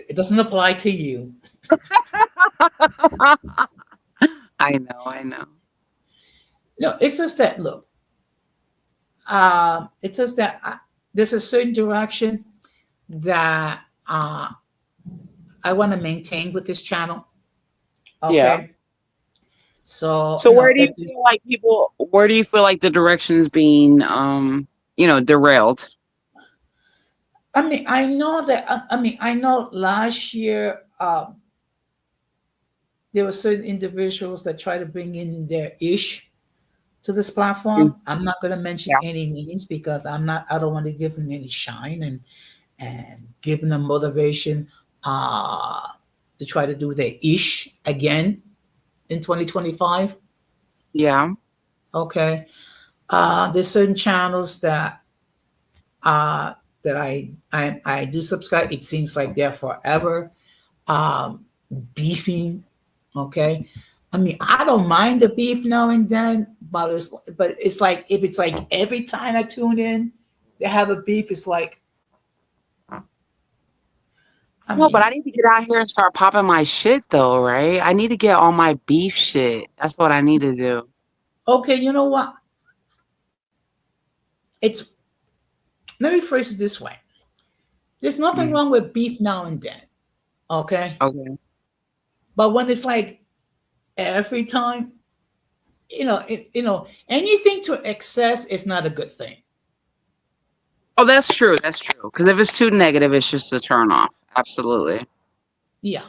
it doesn't apply to you. I know, I know. No, it's just that look, it's just that there's a certain direction that I want to maintain with this channel. Yeah. Okay, so So where do you feel like the direction's being derailed? I mean, I know that. I mean, I know last year there were certain individuals that try to bring in their ish to this Mm. platform. I'm not going to mention Yeah. any names because I'm not. I don't want to give them any shine and give them motivation uh, to try to do their ish again in 2025. Yeah. Okay, there's certain channels uh, that I do subscribe. It seems like they're forever um, beefing. Okay, I mean I don't mind the beef now and then, but it's like if it's like every time I tune in, they have a beef. It's like I No, but I mean, need to get out here and start popping my shit though, right? I need to get all my beef shit. That's what I need to do. okay, you know what? It's Let me phrase it this way. There's nothing Mm. wrong with beef now and then. Okay, Okay. but when it's like every time, anything to excess is not a good thing. Oh, that's true. That's true. Because if it's too negative, it's just a turn off. Absolutely. Yeah,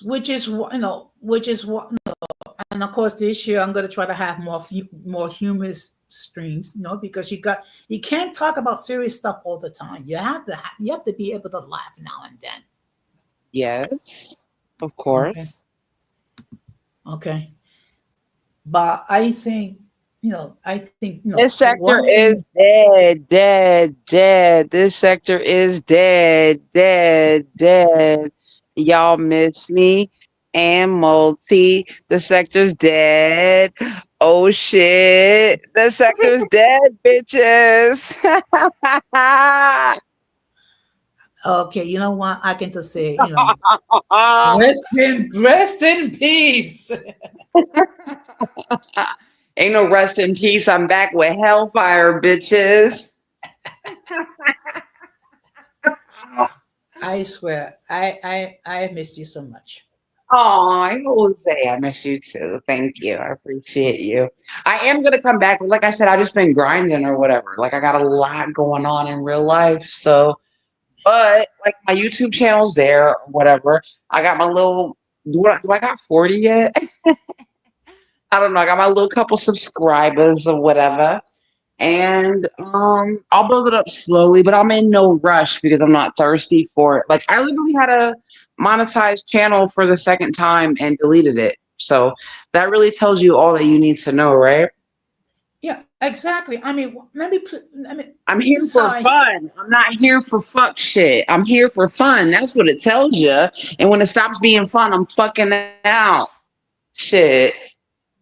which is what, and of course this year I'm going to try to have more humorous streams, because you can't talk about serious stuff all the time. You have to be able to laugh now and then. Yes, of Okay, course. okay, but I think This sector one thing. is dead, dead, dead. This sector is dead, dead, dead. Y'all miss me and Multi. The sector's dead. Oh shit. The sector's dead, bitches. Okay, you know what? I can just say, rest in peace. Ain't no rest in peace. I'm back with hellfire, bitches. I swear, I have missed you so much. Oh, Jose, I miss you too. Thank you. I appreciate you. I am gonna come back, but like I said, I've just been grinding or whatever. Like I got a lot going on in real life. So, but like my YouTube channel's there or whatever. I got my little Do I got 40 yet? I don't know. I got my little couple subscribers or whatever. And I'll build it up slowly, but I'm in no rush because I'm not thirsty for it. Like I literally had a monetized channel for the second time and deleted it. So that really tells you all that you need to know, right? Yeah, exactly. I mean, I mean, I'm this here is how for I see. fun. I'm not here for fuck shit. I'm here for fun. That's what it tells you. And when it stops being fun, I'm fucking out. Shit.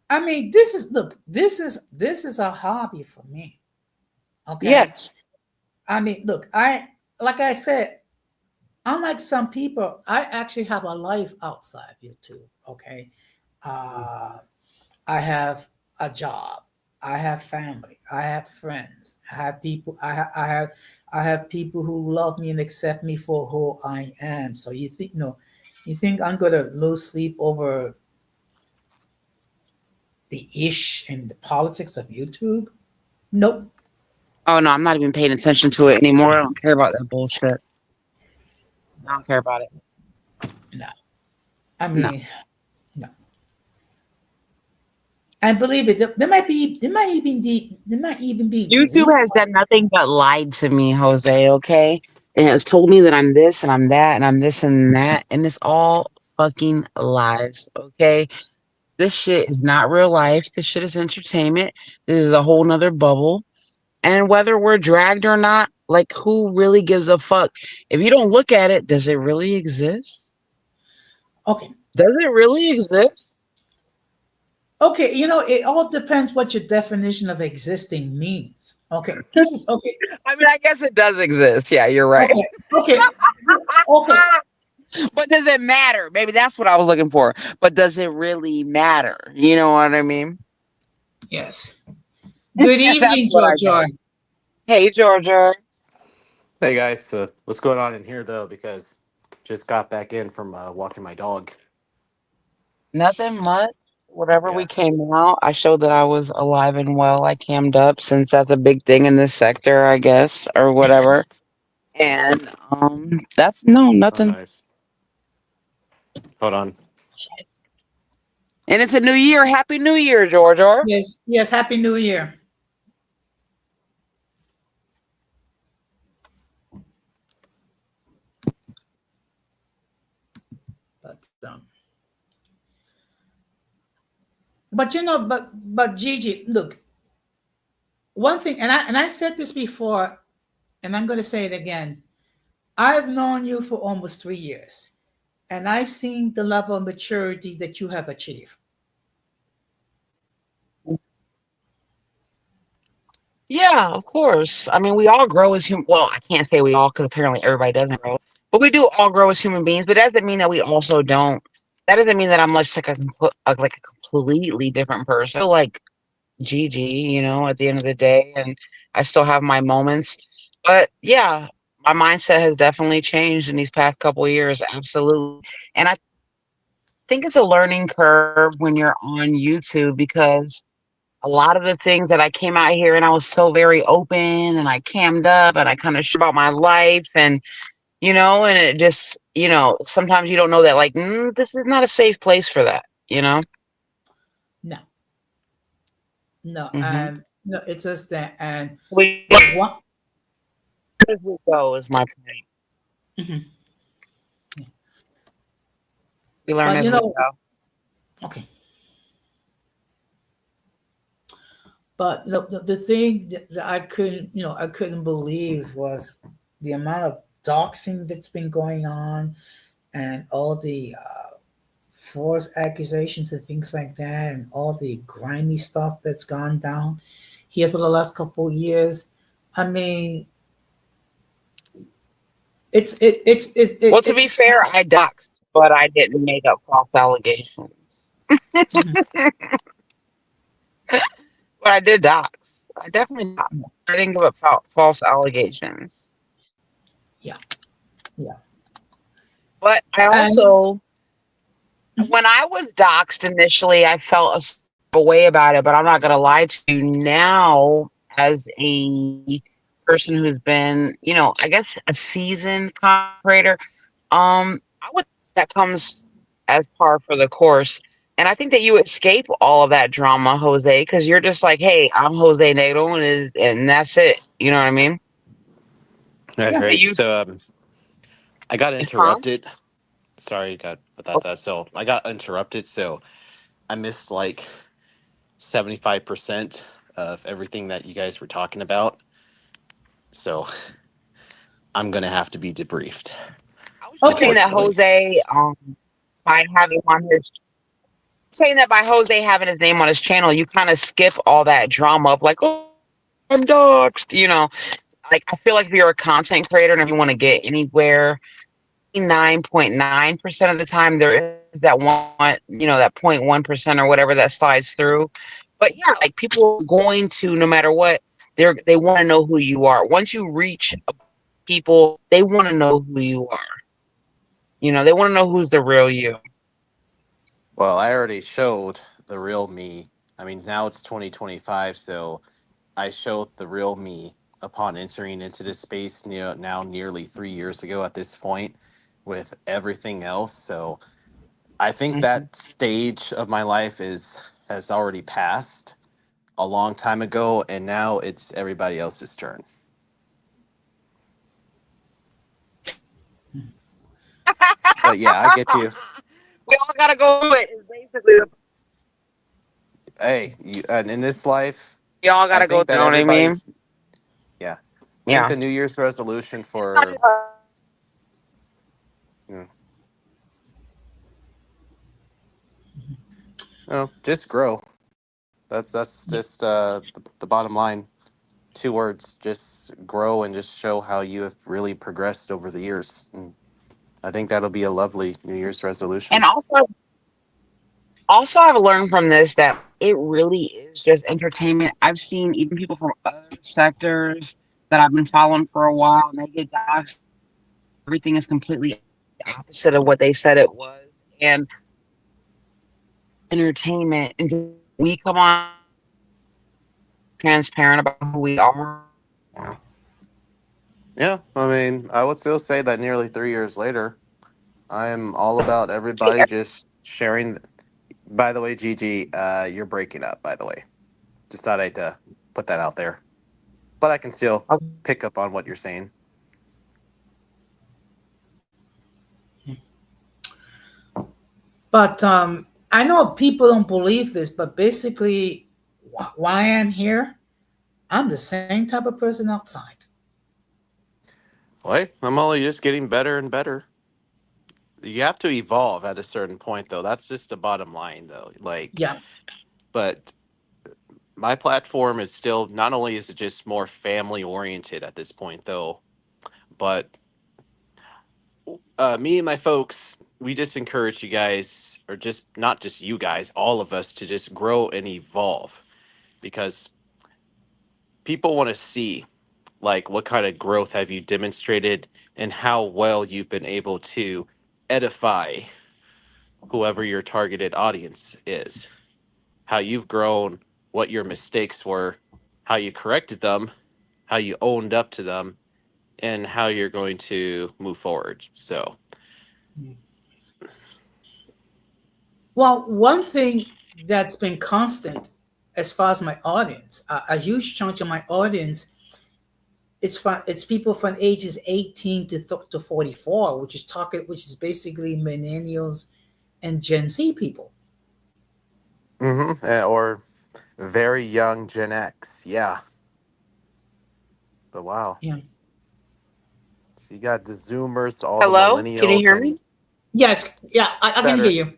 I mean, this is a hobby for me. Okay. Yes. I mean, look, like I said, unlike some people, I actually have a life outside YouTube. Okay. Uh, I have a job. I have family. I have friends. I have people. I have people who love me and accept me for who I am. So you think, you think I'm gonna lose sleep over the ish and the politics of YouTube? Nope. Oh no, I'm not even paying attention to it anymore. I don't care about that bullshit. I No, don't care about it. no. I No. mean, no. And believe it, there might even be YouTube has done nothing but lied to me, Jose, okay? It has told me that I'm this and I'm that and I'm this and that, and it's all fucking lies, okay? This shit is not real life. This shit is entertainment. This is a whole nother bubble. And whether we're dragged or not, like, who really gives a fuck? If you don't look at it, does it really exist? okay. Does it really exist? Okay, it all depends what your definition of existing means. Okay, this is okay. I mean, I guess it does exist. Yeah, you're right. Okay, okay, okay. But does it matter? Maybe that's what I was looking for. But does it really matter? You know what I mean? Yes. Good That's evening, what I Georgia. meant. Hey, Georgia. Hey guys, so what's going on in here though? Because just got back in from walking my dog. Nothing much. Whatever we Yeah, came out, I showed that I was alive and well. I cammed up since that's a big thing in this sector, I guess, or Yes. whatever. And that's no oh nothing. nice. Hold on. And it's a new year. Happy New Year, Georgia. Yes. Yes. Happy New Year. But but Gigi, look, one thing, and I said this before, and I'm going to say it again. I've known you for almost 3 years, and I've seen the level of maturity that you have achieved. Yeah, of course. I mean, we all grow as human. Well, I can't say we all because apparently everybody doesn't grow, but we do all grow as human beings. But that doesn't mean that we also don't. That doesn't mean that I'm much like like a completely different person. Like Gigi, at the end of the day, and I still have my moments. But yeah, my mindset has definitely changed in these past couple of years. Absolutely, and I think it's a learning curve when you're on YouTube because a lot of the things that I came out here and I was so very open and I cammed up and I kind of shared about my life and it just, sometimes you don't know that like, this is not a safe place for that. No, no, Hmm. and no, it's just that, and So we what? as we go is my point. Mhm. We learn But as we go. okay. But the thing that I couldn't believe was the amount of doxing that's been going on and all the false accusations and things like that, and all the grimy stuff that's gone down here for the last couple of years. I mean, Well, to be it's fair, I doxed, but I didn't make up false allegations. Mhm. But I did dox. I definitely doxed. I didn't give up false allegations. Yeah, yeah, But I and also mhm, when I was doxxed initially, I felt a sort of way about it, but I'm not gonna lie to you. Now, as a person who's been, I guess a seasoned content creator, I would that comes. as par for the course. And I think that you escape all of that drama, Jose, because you're just like, hey, I'm Jose Nato, and that's it. You know what I mean? All Yeah. right. You, So I got huh? interrupted. Sorry, got about that. So I got interrupted. So I missed like 75% of everything that you guys were talking about. So I'm gonna have to be debriefed, I was just saying Okay. that Well, unfortunately. Jose, by having on his saying that by Jose having his name on his channel, you kind of skip all that drama of like, oh, I'm doxxed. Like I feel like if you're a content creator and if you want to get anywhere, 9.9% of the time there is that one, that 0.1% or whatever that slides through. But yeah, like people are going to no matter what, they want to know who you are. Once you reach people, they want to know who you are. They want to know who's the real you. Well, I already showed the real me. I mean, now it's 2025, so I showed the real me upon entering into this space, now nearly 3 years ago at this point, with everything else. So I think Mhm. that stage of my life has already passed a long time ago, and now it's everybody else's turn. But yeah, I get you. We all gotta go through it. Is basically Hey, and in this life, we all I gotta go think through. that You know what I mean? everybody's, yeah. I think Yeah. the New Year's resolution It's not for, just us. you know, just grow. That's yeah. just the bottom line. Two words: just grow and just show how you have really progressed over the years. And I think that'll be a lovely New Year's And resolution. also I've learned from this that it really is just entertainment. I've seen even people from other sectors that I've been following for a while, and they get doxxed. Everything is completely opposite of what they said it was. And entertainment, and we come on transparent about who we are. Yeah. Yeah, I mean, I would still say that nearly 3 years later, I am all about everybody just sharing. By the way, Gigi, you're breaking up. By the way, just thought I'd put that out there, but I can still pick up on what you're saying. But I know people don't believe this, but basically, why I'm here, I'm the same type of person outside. Well, I'm only just getting better and better. You have to evolve at a certain point, though. That's just the bottom line, though. Like, Yeah. but my platform is still, not only is it just more family oriented at this point, though, but me and my folks, we just encourage you guys, or just not just you guys, all of us, to just grow and evolve, because people want to see like what kind of growth have you demonstrated and how well you've been able to edify whoever your targeted audience is, how you've grown, what your mistakes were, how you corrected them, how you owned up to them, and how you're going to move forward. So, Well, one thing that's been constant as far as my audience, a huge chunk of my audience, it's people from ages 18 to 44, which is basically millennials and Gen Z people. or very young Gen X. Yeah. But wow. Yeah. So you got the Zoomers, all the Hello, can you millennials, hear me? and Yes. Yeah. I can hear better. you.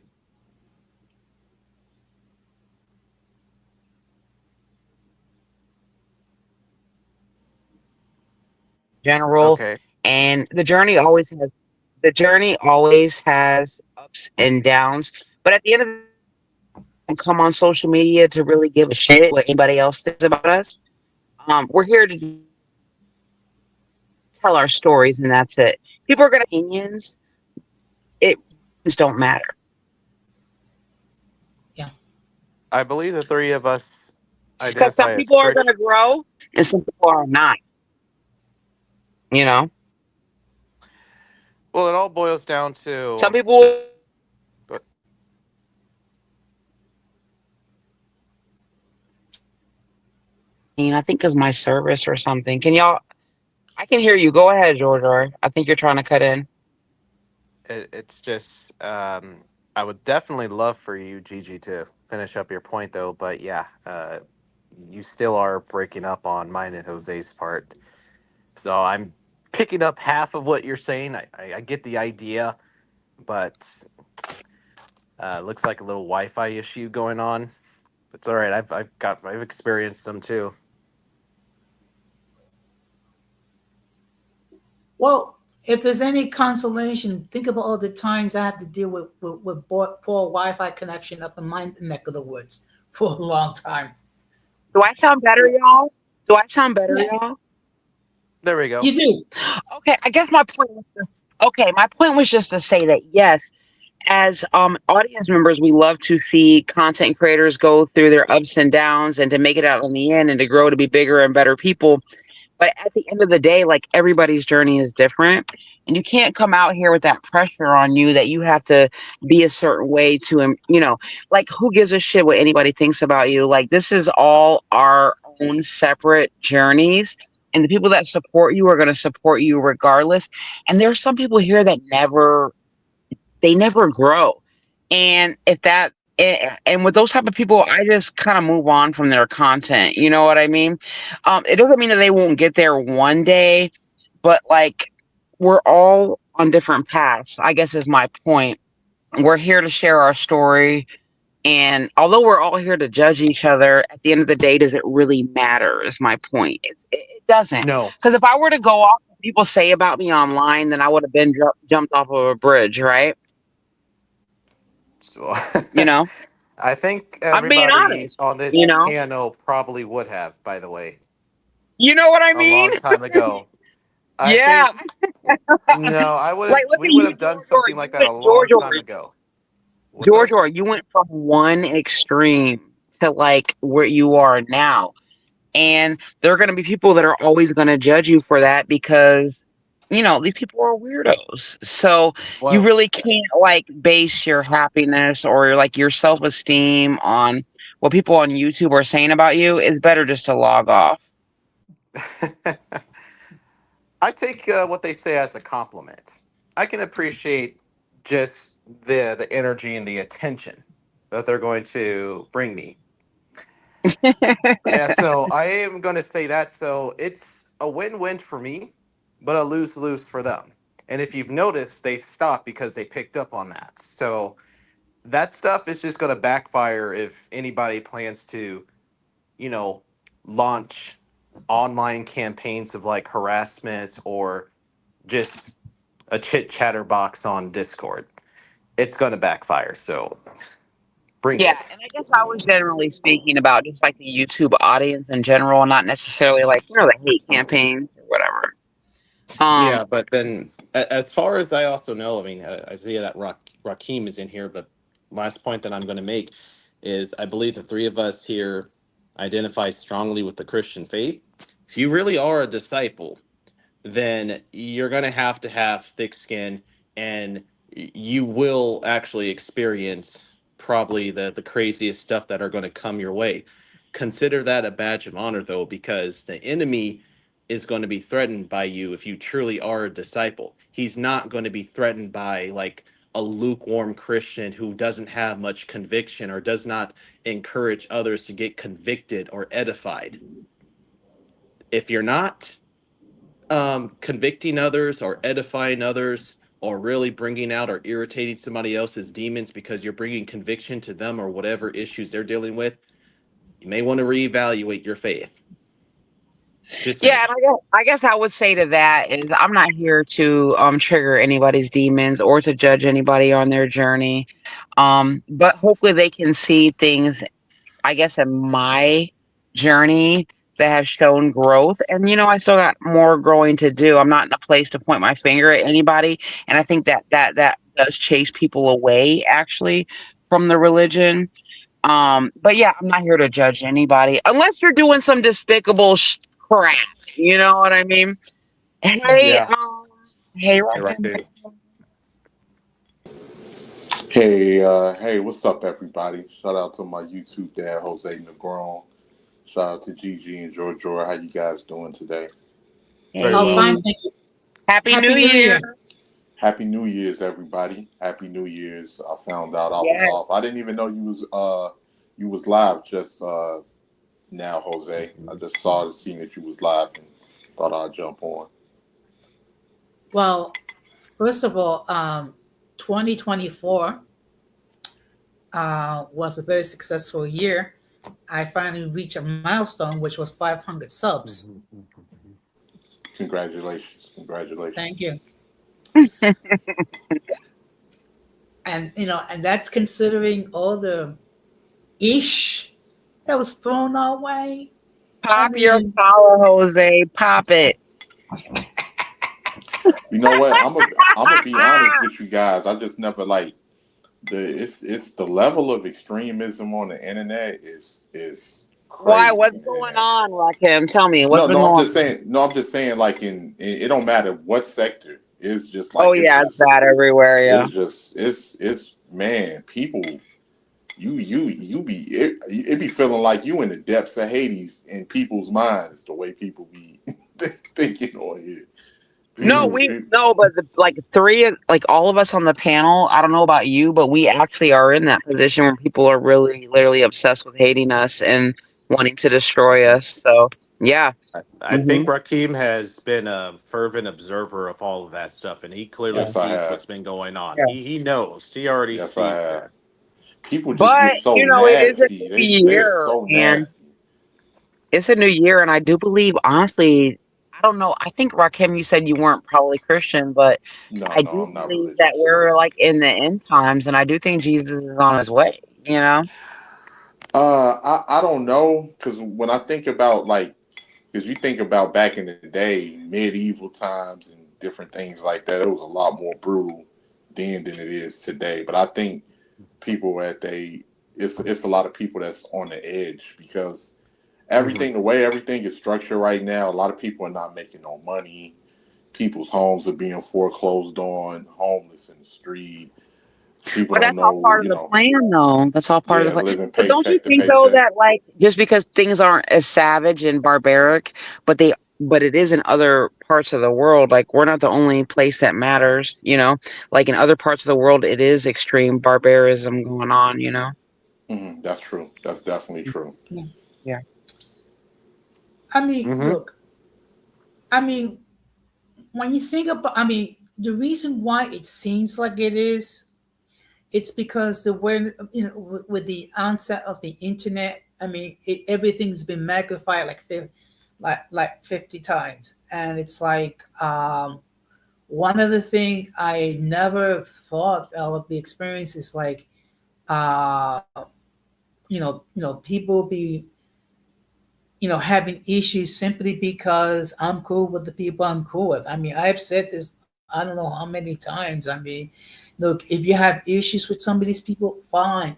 General, Okay. and the journey always has ups and downs. But at the end of the day, we don't come on social media to really give a shit what anybody else thinks about us. We're here to tell our stories, and that's it. People are gonna have opinions. It just don't matter Yeah. I believe the three of us because some identify as people are Chris. gonna grow and some people are not. You know, Well, it all boils down some to people I think it's my service or something. Can y'all? I can hear you. Go ahead, George. Or I think you're trying to cut in. It's just I would definitely love for you, Gigi, to finish up your point though. But yeah, you still are breaking up on mine and Jose's part. So I'm picking up half of what you're saying. I get the idea, but looks like a little Wi-Fi issue going on. It's all right. I've experienced them too. Well, if there's any consolation, think about all the times I have to deal with poor Wi-Fi connection up in my neck of the woods for a long time. Do I sound better, y'all? Do I sound better, Yeah, y'all? There we go. you do. Okay, I guess my point was just okay. My point was just to say that yes, as audience members, we love to see content creators go through their ups and downs and to make it out in the end and to grow to be bigger and better people. But at the end of the day, like everybody's journey is different. And you can't come out here with that pressure on you that you have to be a certain way to, like who gives a shit what anybody thinks about you? Like this is all our own separate journeys. And the people that support you are going to support you regardless. And there's some people here that they never grow. And if that, and with those type of people, I just kind of move on from their content. You know what I mean? It doesn't mean that they won't get there one day, but like we're all on different paths, I guess is my point. We're here to share our story. And although we're all here to judge each other, at the end of the day, does it really matter? Is my point. It doesn't. No. Because if I were to go off what people say about me online, then I would have been jumped off of a bridge, right? So You know, I think I'm being everybody honest. on this You know, piano probably would have, by the way, you know what I a mean? long time ago. I Yeah. think no, Like, look we at would you, have done George. something You like that a went, long time ago. What's up? You went from one extreme to like where you are now. And there are going to be people that are always going to judge you for that because, these people are weirdos. So you Well, really can't like base your happiness or like your self esteem on what people on YouTube are saying about you. It's better just to log off. I take what they say as a compliment. I can appreciate just the energy and the attention that they're going to bring me. Yeah, so I am going to say that. So it's a win-win for me, but a lose-lose for them. And if you've noticed, they've stopped because they picked up on that. So that stuff is just going to backfire if anybody plans to, you know, launch online campaigns of like harassment or just a chit chatter box on Discord. It's going to backfire. So bring Yeah, it. and I guess I was generally speaking about just like the YouTube audience in general, not necessarily like the hate campaigns or whatever. Um, Yeah, but then as far as I also know, I mean, Isaiah, that Rakim is in here, but last point that I'm going to make is I believe the three of us here identify strongly with the Christian faith. If you really are a disciple, then you're going to have thick skin and you will actually experience probably the craziest stuff that are going to come your way. Consider that a badge of honor, though, because the enemy is going to be threatened by you if you truly are a disciple. He's not going to be threatened by like a lukewarm Christian who doesn't have much conviction or does not encourage others to get convicted or edified. If you're not convicting others or edifying others or really bringing out or irritating somebody else's demons because you're bringing conviction to them or whatever issues they're dealing with, you may want to reevaluate your faith. Just yeah, me. and I guess I would say to that is I'm not here to trigger anybody's demons or to judge anybody on their journey. But hopefully they can see things, I guess, in my journey that have shown growth. And I still got more growing to do. I'm not in a place to point my finger at anybody. And I think that does chase people away actually from the religion. But yeah, I'm not here to judge anybody unless you're doing some despicable crap. You know what I mean? Hey, Yeah. hey, Hey, Rockin'. Raccoon. Hey, hey, what's up, everybody? Shout out to my YouTube dad, Jose Negron. Shout out to Gigi and Georgia. How you guys doing today? Very Oh, well. Hey, fine, thank you. Happy New Happy New Year. Year. Happy New Year's, everybody. Happy New Year's. I found out I was Yeah. off. I didn't even know you was live just now, Jose. I just saw the scene that you was live and thought I'd jump on. Well, first of all, 2024 was a very successful year. I finally reached a milestone, which was 500 subs. Congratulations. Thank Congratulations. you. And and that's considering all the ish that was thrown our way. I Pop your mean, collar, Jose. Pop it. You know what? I'm gonna be honest with you guys. I just never like it's the level of extremism on the internet is Why? crazy, What's man. going on, Rakim? Tell me, what's No, been no, I'm going just on? saying. No, I'm just saying. Like it don't matter what sector. It's just like Oh, yeah, it's bad everywhere. Yeah. it's man. People, you be it be feeling like you in the depths of Hades in people's minds. The way people be thinking on here. No, People, we people no, but like like all of us on the panel. I don't know about you, but we actually are in that position where people are really, literally obsessed with hating us and wanting to destroy us. So yeah. I Hmm. think Raheem has been a fervent observer of all of that stuff, and he clearly Yeah. yes, I sees have. what's been going on. Yeah. He knows. He already Yes, I sees it. have. People just get But so it is a nasty. new They're year, so and nasty. it's a new year, and I do believe, honestly, I don't know. I think Rakim, you said you weren't probably Christian, but No, I no, do I'm not believe that religious. we're like in the end times, and I do think Jesus is on his way. You know? I don't know because when I think about like because you think about back in the day, medieval times and different things like that, it was a lot more brutal then than it is today. But I think people at they it's a lot of people that's on the edge because Hmm. the way everything is structured right now, a lot of people are not making no money. People's homes are being foreclosed on, homeless in the street. People But don't that's all know, part of the plan, though. That's all part of yeah, the plan. living But don't you paycheck to think though paycheck. that like just because things aren't as savage and barbaric, but it is in other parts of the world, like we're not the only place that matters, you know? Like in other parts of the world it is extreme barbarism going on, you know? That's true. That's definitely true. yeah. Yeah. I mean, Hmm. look, I mean, when you think about, I mean, the reason why it seems like it is, it's because the way, with the onset of the internet, I mean, everything's been magnified like 50 times. And it's like, one of the things I never thought I would be experiencing is like, uh, people be, having issues simply because I'm cool with the people I'm cool with. I mean, I've said this, I don't know how many times. I mean, look, if you have issues with some of these people, fine,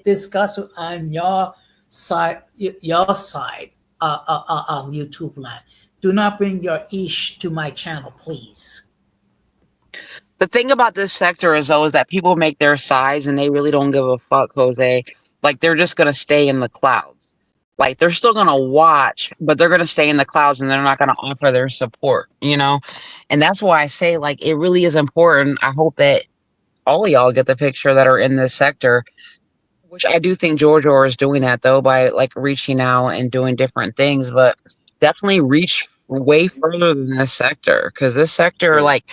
discuss it on your side of YouTube land. Do not bring your ish to my channel, please. The thing about this sector is though is that people make their size and they really don't give a fuck, Jose. Like they're just gonna stay in the clouds. Like they're still gonna watch, but they're gonna stay in the clouds and they're not gonna offer their support, you know? And that's why I say like it really is important. I hope that all of y'all get the picture that are in this sector, which I do think Georgia is doing that though by like reaching out and doing different things, but definitely reach way further than this sector because this sector True. like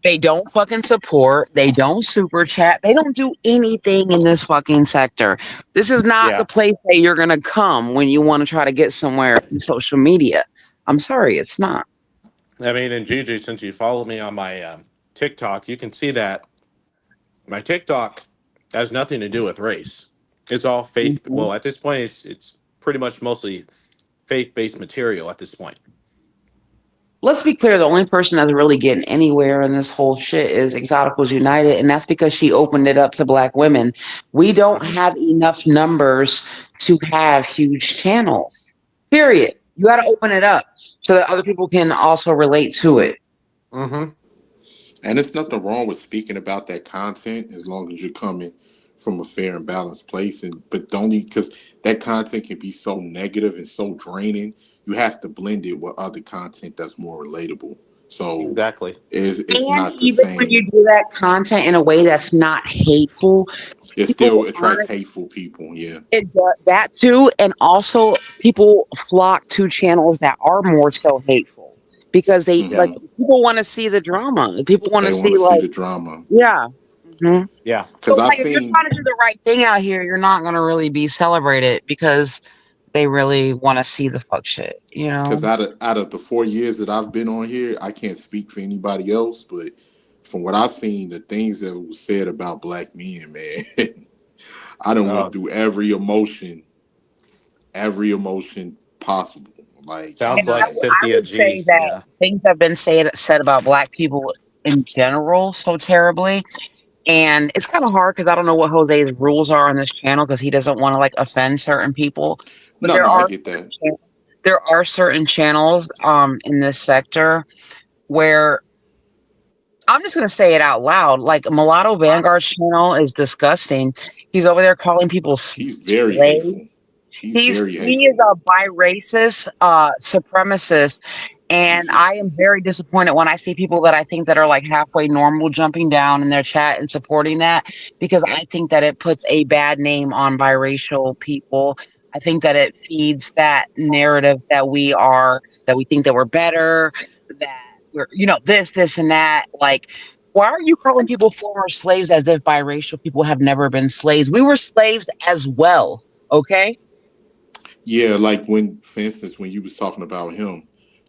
they don't fucking support. They don't super chat. They don't do anything in this fucking sector. This is not the Yeah. place that you're going to come when you want to try to get somewhere in social media. I'm sorry, it's not. I mean, and Gigi, since you follow me on my TikTok, you can see that my TikTok has nothing to do with race. It's all faith. Mhm. Well, at this point, it's pretty much mostly faith based material at this point. Let's be clear, the only person that's really getting anywhere in this whole shit is Exoticals United, and that's because she opened it up to black women. We don't Hmm. have enough numbers to have huge channels. Period. You got to open it up so that other people can also relate to it. Hmm. And it's nothing wrong with speaking about that content as long as you're coming from a fair and balanced place. And but don't because that content can be so negative and so draining. You have to blend it with other content that's more relatable. So Exactly. it's And not the even when you same. do that content in a way that's not hateful, It still people attracts honestly hateful people. Yeah. it does that too, and also people flock to channels that are more so hateful because they like Hmm. people want to see the drama. People want to They want see to see like the drama yeah. hmm Yeah. So because I've like if you're seen trying to do the right thing out here, you're not gonna really be celebrated because they really want to see the fuck shit, you know? because out of the 4 years that I've been on here, I can't speak for anybody else, but from what I've seen, the things that was said about black men, man, I done went Oh, through every emotion possible. Like sounds I'm And like like, I Cynthia would say G. that Yeah. things have been said about black people in general so terribly. And it's kind of hard because I don't know what Jose's rules are on this channel because he doesn't want to like offend certain people. But no, I get that. there are certain channels in this sector where I'm just gonna say it out loud. Like Mulatto Vanguard's channel is disgusting. He's over there calling people He's very hateful. slaves. He's very He is hateful. a bi-racist supremacist, and He's I am very disappointed when I see people that I think that are like halfway normal jumping down in their chat and supporting that because I think that it puts a bad name on biracial people. I think that it feeds that narrative that we think that we're better, that we're this and that. Like, why are you calling people former slaves as if biracial people have never been slaves? We were slaves as well. Okay. Yeah, like when, for instance, when you was talking about him,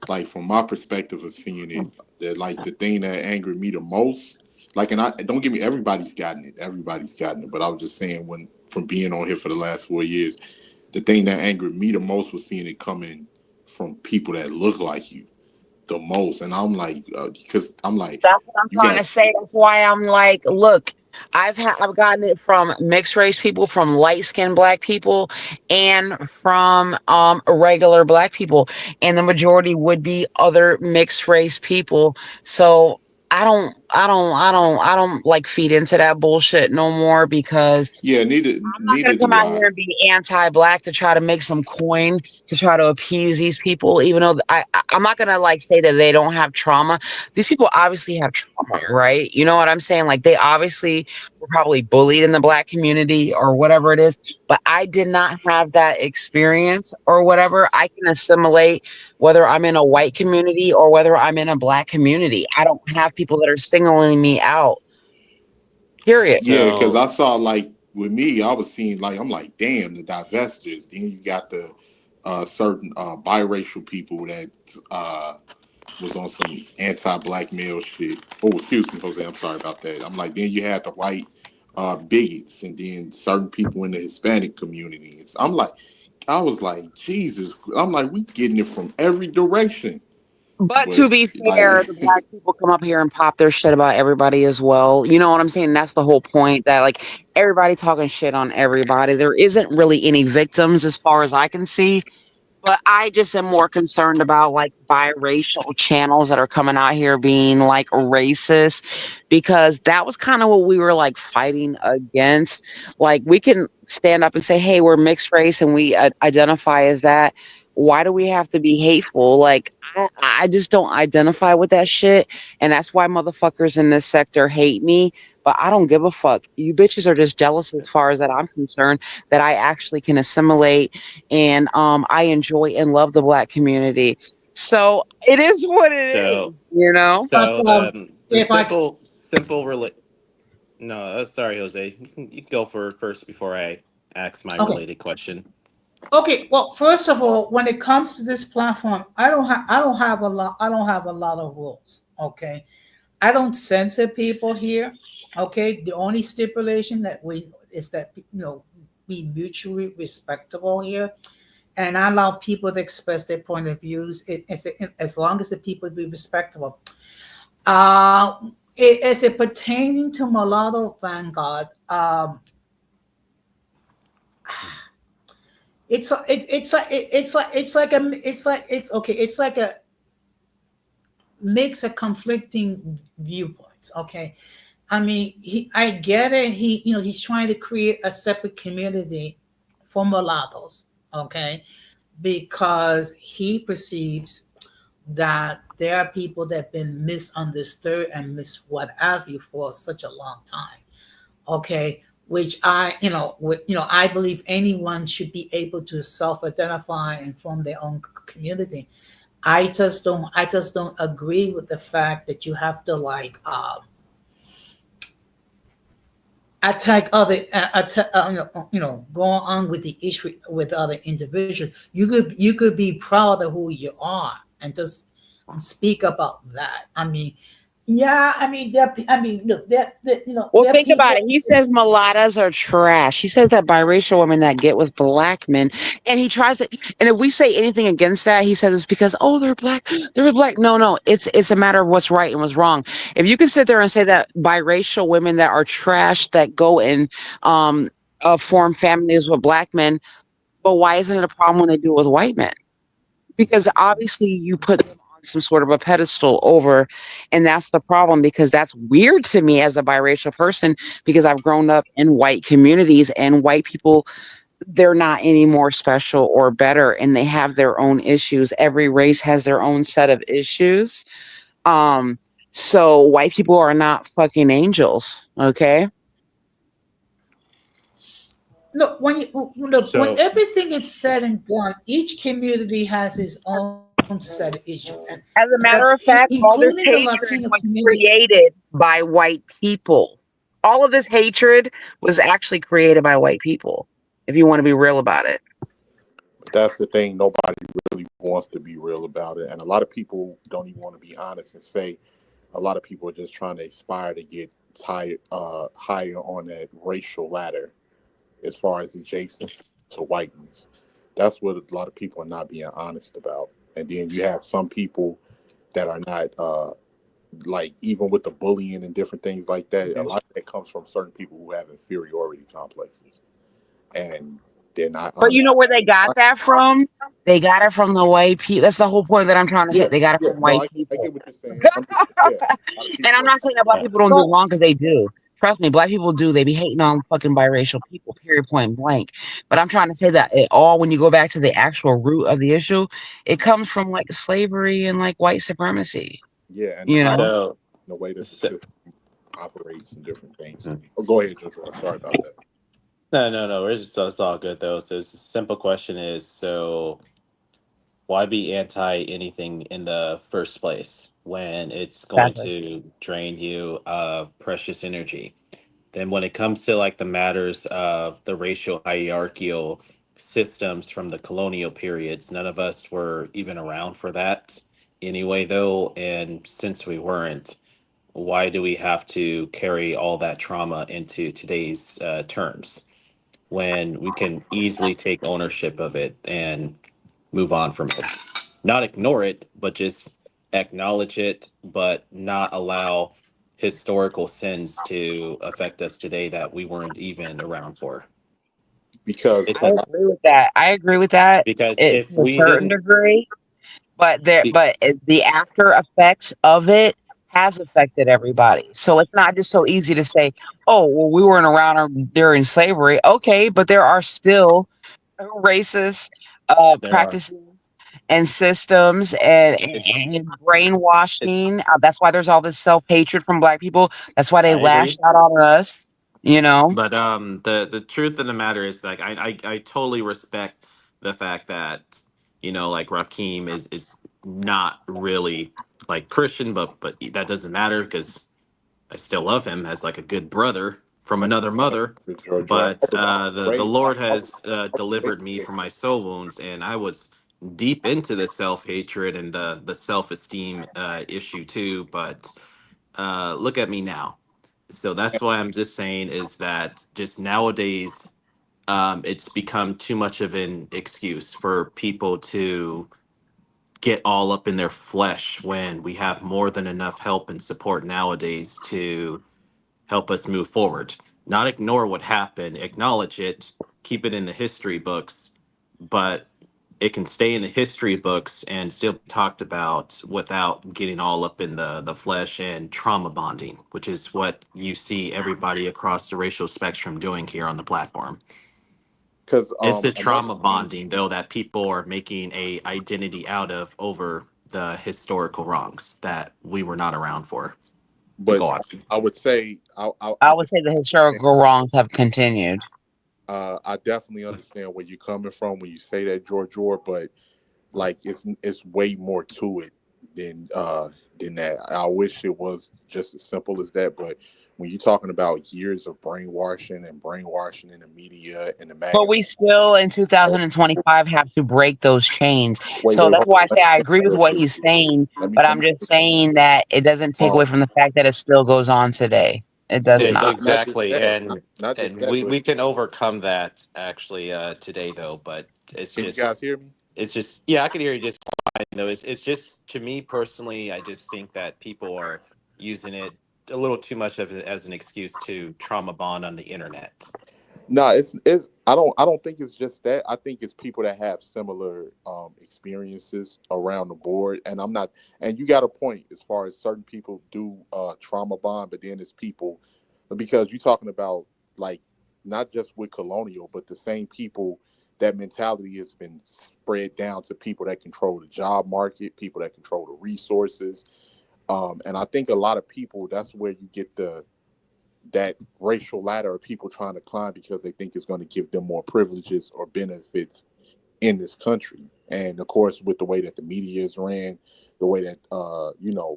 like from my perspective of seeing it, that like the thing that angered me the most, like, and I don't get me, everybody's gotten it, but I was just saying when from being on here for the last 4 years, the thing that angered me the most was seeing it coming from people that look like you the most, and I'm like, because I'm like, That's what I'm you trying got, to say. That's why I'm like, look, I've gotten it from mixed race people, from light skinned black people, and from regular black people, and the majority would be other mixed race people. So I don't like feed into that bullshit no more because yeah, neither I'm not neither gonna come do out I. here and be anti-black to try to make some coin to try to appease these people. Even though I'm not gonna like say that they don't have trauma. These people obviously have trauma, right? You know what I'm saying? Like they obviously were probably bullied in the black community or whatever it is. But I did not have that experience or whatever. I can assimilate whether I'm in a white community or whether I'm in a black community. I don't have people that are singling me out. Period. Yeah, because So I saw like with me, I was seeing like I'm like, damn, the divestors. Then you got the certain biracial people that was on some anti-black male shit. Oh, excuse me, Jose. I'm sorry about that. I'm like, then you had the white bigots, and then certain people in the Hispanic community. I'm like, I was like, Jesus. I'm like, we getting it from every direction. But But to be fair, like, the black people come up here and pop their shit about everybody as well. You know what I'm saying? That's the whole point that like everybody talking shit on everybody. There isn't really any victims as far as I can see. But I just am more concerned about like biracial channels that are coming out here being like racist because that was kind of what we were like fighting against. Like we can stand up and say, "Hey, we're mixed race and we identify as that." Why do we have to be hateful? Like I just don't identify with that shit, and that's why motherfuckers in this sector hate me. But I don't give a fuck. You bitches are just jealous as far as that I'm concerned that I actually can assimilate and I enjoy and love the black community. So it is what it is, so you know. But so the if I simple no, sorry, Jose. You can go for first before I ask my okay, related question. okay. Well, first of all, when it comes to this platform, I don't have a lot of rules. Okay, I don't censor people here. Okay, the only stipulation that we is that be mutually respectable here, and I allow people to express their point of views. As long as the people be respectable. Uh, as it pertaining to Mulatto Vanguard, it's okay. It's like a mix of conflicting viewpoints. Okay, I mean, I get it. He's trying to create a separate community for mulattoes, okay? Because he perceives that there are people that have been misunderstood and mis what have you for such a long time, okay? Which I believe anyone should be able to self-identify and form their own community. I just don't agree with the fact that you have to like attack other attack, go on with the issue with other individuals. You could be proud of who you are and just speak about that. I mean, yeah, I mean, I mean, look, Well, there are think about people. it. He says mulattoes are trash. He says that biracial women that get with black men, and he tries to. And if we say anything against that, he says it's because they're black. They're black. No, no, it's a matter of what's right and what's wrong. If you can sit there and say that biracial women that are trash that go and um form families with black men, but why isn't it a problem when they do it with white men? Because obviously you put them on some sort of a pedestal over, and that's the problem, because that's weird to me as a biracial person, because I've grown up in white communities, and white people, they're not any more special or better, and they have their own issues. Every race has their own set of issues. um so white people are not fucking angels, okay? Look, when So everything is said and done, each community has its own set of issues, and As a matter of fact, all including the this Latino hatred was community. created by white people. All of this hatred was actually created by white people, if you want to be real about it. But that's the thing. Nobody really wants to be real about it, and a lot of people don't even want to be honest and say. A lot of people are just trying to aspire to get higher on that racial ladder as far as adjacent to whiteness. That's what a lot of people are not being honest about. And then you have some people that are not like, even with the bullying and different things like that. A lot of that comes from certain people who have inferiority complexes, and they're not But you honest. know where they got that from? They got it from the white people. That's the whole point that I'm trying to say. Yeah, They got it yeah. from No, white I people. get what you're saying. I'm just, yeah. A lot of And people I'm are not saying that black yeah. people don't do But wrong, because they do. Trust me, black people do. They be hating on fucking biracial people, period, point blank. But I'm trying to say that it all, when you go back to the actual root of the issue, it comes from like slavery and like white supremacy, yeah, and you how know? So, the way that the so system operates and different things. Oh, go ahead, Joshua. Sorry about that. no, no, no. It's all good though. So, it's a simple question is so why be anti anything in the first place when it's going Exactly. to drain you of precious energy? Then, when it comes to like the matters of the racial hierarchical systems from the colonial periods, none of us were even around for that anyway, though. And since we weren't, why do we have to carry all that trauma into today's terms when we can easily take ownership of it and move on from it? Not ignore it, but just acknowledge it, but not allow historical sins to affect us today that we weren't even around for. Because I Because agree with that. I agree with that, because it, if to a we certain didn't degree. But be, the after effects of it has affected everybody. So it's not just so easy to say, "Oh, well, we weren't around during slavery." Okay, but there are still racist there are practices and systems and, it's and it brainwashing. That's why there's all this self hatred from black people. That's why they I lashed agree. out on us. You know, But the truth of the matter is like I totally respect the fact that like Rakim is not really like Christian, but that doesn't matter because I still love him as like a good brother from another mother. with Georgia, But I the Lord has was raised delivered me there. from my soul wounds, and I was deep into the self hatred and the self esteem issue too. But look at me now. So that's why I'm just saying is that just nowadays, it's become too much of an excuse for people to get all up in their flesh when we have more than enough help and support nowadays to help us move forward. Not ignore what happened, acknowledge it, keep it in the history books, but it can stay in the history books and still be talked about without getting all up in the flesh and trauma bonding, which is what you see everybody across the racial spectrum doing here on the platform. Because It's the another trauma thing, bonding though that people are making a identity out of over the historical wrongs that we were not around for. But but go on. I would say I I would say the historical wrongs have continued. I definitely understand where you're coming from when you say that, George Orr, but like it's way more to it than that. I wish it was just as simple as that, but when you're talking about years of brainwashing in the media and the But we magazine. still in 2025 have to break those chains. Wait, So wait, that's hold why I on. say I agree with Real what quick. he's saying, but Let I'm me just saying that it doesn't take away um from the fact that it still goes on today. It does not. not just Exactly, that, not just and that, but we can overcome that actually today though. But can you guys hear me? it's just yeah, I can hear you just fine though. It's just to me personally, I just think that people are using it a little too much of it as an excuse to trauma bond on the internet. No, it's I don't think it's just that. I think it's people that have similar experiences around the board. And I'm not and you got a point as far as certain people do trauma bond, but then it's people because you're talking about like not just with colonial, but the same people that mentality has been spread down to people that control the job market, people that control the resources. And I think a lot of people that's where you get that racial ladder of people trying to climb because they think it's going to give them more privileges or benefits in this country. And of course, with the way that the media is ran, the way that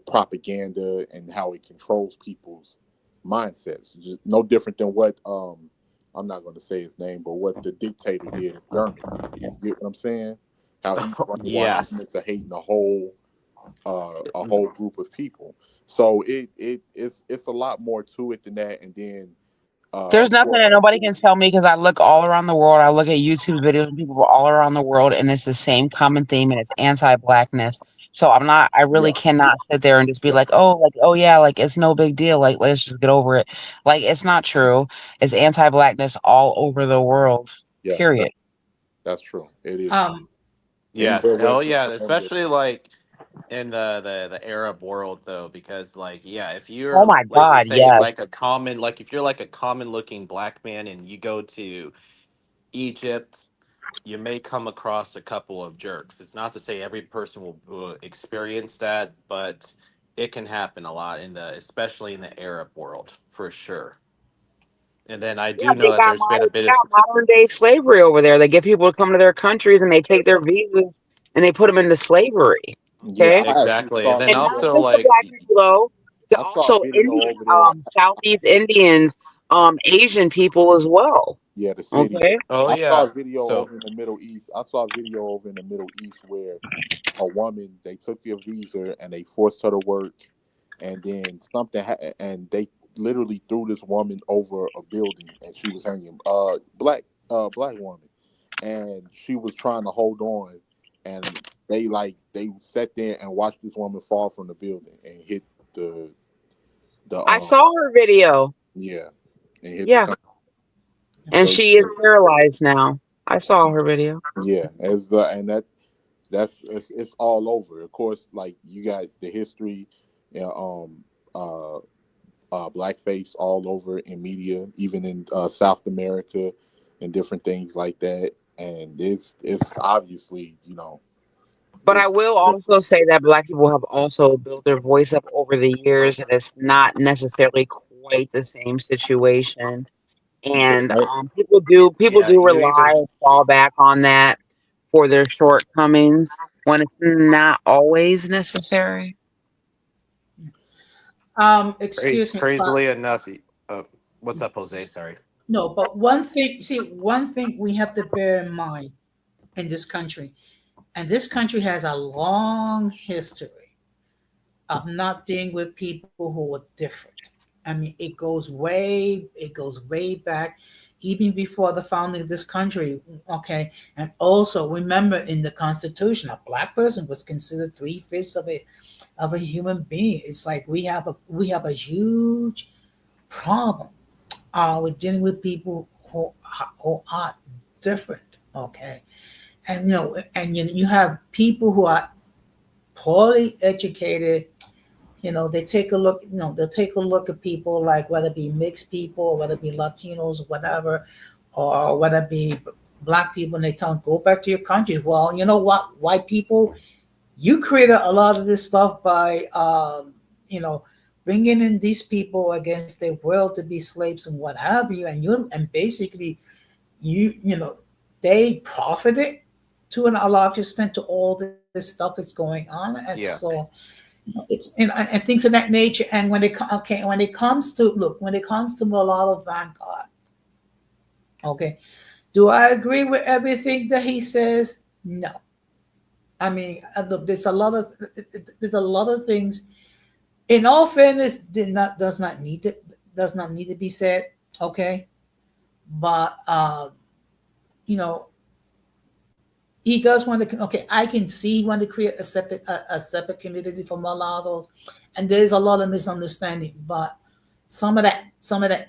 propaganda and how it controls people's mindsets, just no different than what I'm not going to say his name, but what the dictator did in Germany. You get what I'm saying? How he brainwashed them Yes. into hating a whole group of people. So it's a lot more to it than that. And then There's of nothing course, that nobody can tell me because I look all around the world. I look at YouTube videos of people all around the world, and it's the same common theme, and it's anti-blackness. So I'm not. I really yeah, cannot sit there and just be yeah, like, oh yeah, like it's no big deal. Like let's just get over it. Like it's not true. It's anti-blackness all over the world. yes, Period. that's true. It is Um, Yes. anywhere where Oh there's yeah. colonial. Especially like in the Arab world though, because like yeah, if Oh you're my let's God, just say yes. like a common like if you're like a common looking black man and you go to Egypt, you may come across a couple of jerks. It's not to say every person will experience that, but it can happen a lot in the especially in the Arab world for sure. And then I Yeah, do know that there's been a they bit of got modern day slavery over there. They get people to come to their countries and they take their visas and they put them into slavery. Yeah, Okay. I actually exactly, and saw then And not video. also just the like black people though, to I saw a also video Indian, over there. Southeast Indians, Asian people as well. Yeah, the city. Okay. oh I saw yeah, a video so over in the Middle East. I saw a video over in the Middle East where a woman they took her visa and they forced her to work, and then and they literally threw this woman over a building and she was hanging. Black woman, and she was trying to hold on, and they sat there and watched this woman fall from the building and hit the the I saw her video. yeah and hit the Yeah. con- And so she is paralyzed now. I saw her video. yeah as the and it's all over. Of course, like you got the history, yeah, uh, blackface all over in media, even in South America, and different things like that. And it's obviously But I it's will also say that black people have also built their voice up over the years, and it's not necessarily quite the same situation. And yeah, people yeah, do you rely even and fall back on that for their shortcomings when it's not always necessary. excuse me, but crazily enough, uh, what's up, Jose? Sorry. no, but one thing, see, one thing we have to bear in mind in this country, and this country has a long history of not dealing with people who are different. I mean, it goes way back, even before the founding of this country. Okay, and also remember in the Constitution, a black person was considered three-fifths of a human being. It's like we have a huge problem with dealing with people who are different. Okay, and you have people who are poorly educated. They take a look. They'll take a look at people, like whether it be mixed people, or whether it be Latinos, or whatever, or whether it be black people, and they tell them, go back to your countries. Well, you know what, white people, you created a lot of this stuff by you know bringing in these people against their will to be slaves and what have you, and basically you know they profited to a large extent to all this stuff that's going on. And Yeah. so and things of that nature. And when it comes to, look, when it comes to Mulatto Vanguard, okay, do I agree with everything that he says? No. I mean, look, there's a lot of things. In all fairness, does not need to be said. Okay, but you know, he does want to. Okay, I can see he want to create a separate community for mulattoes, and there's a lot of misunderstanding. But some of that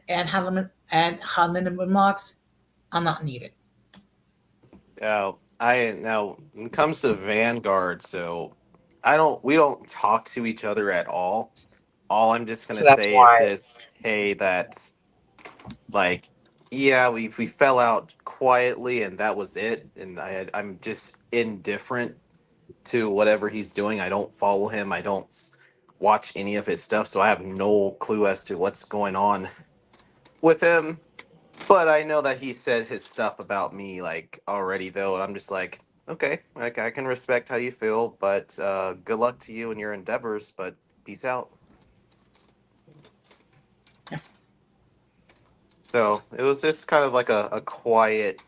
ad hominem remarks are not needed. Now when it comes to Vanguard, so we don't talk to each other at all. All I'm just So gonna that's say is why. just, hey, that like, yeah, we fell out quietly and that was it. And I'm just indifferent to whatever he's doing. I don't follow him. I don't watch any of his stuff, so I have no clue as to what's going on with him. But I know that he said his stuff about me like already though, and I'm just like, okay, like I can respect how you feel, but good luck to you in your endeavors. But peace out. So it was just kind of like a quiet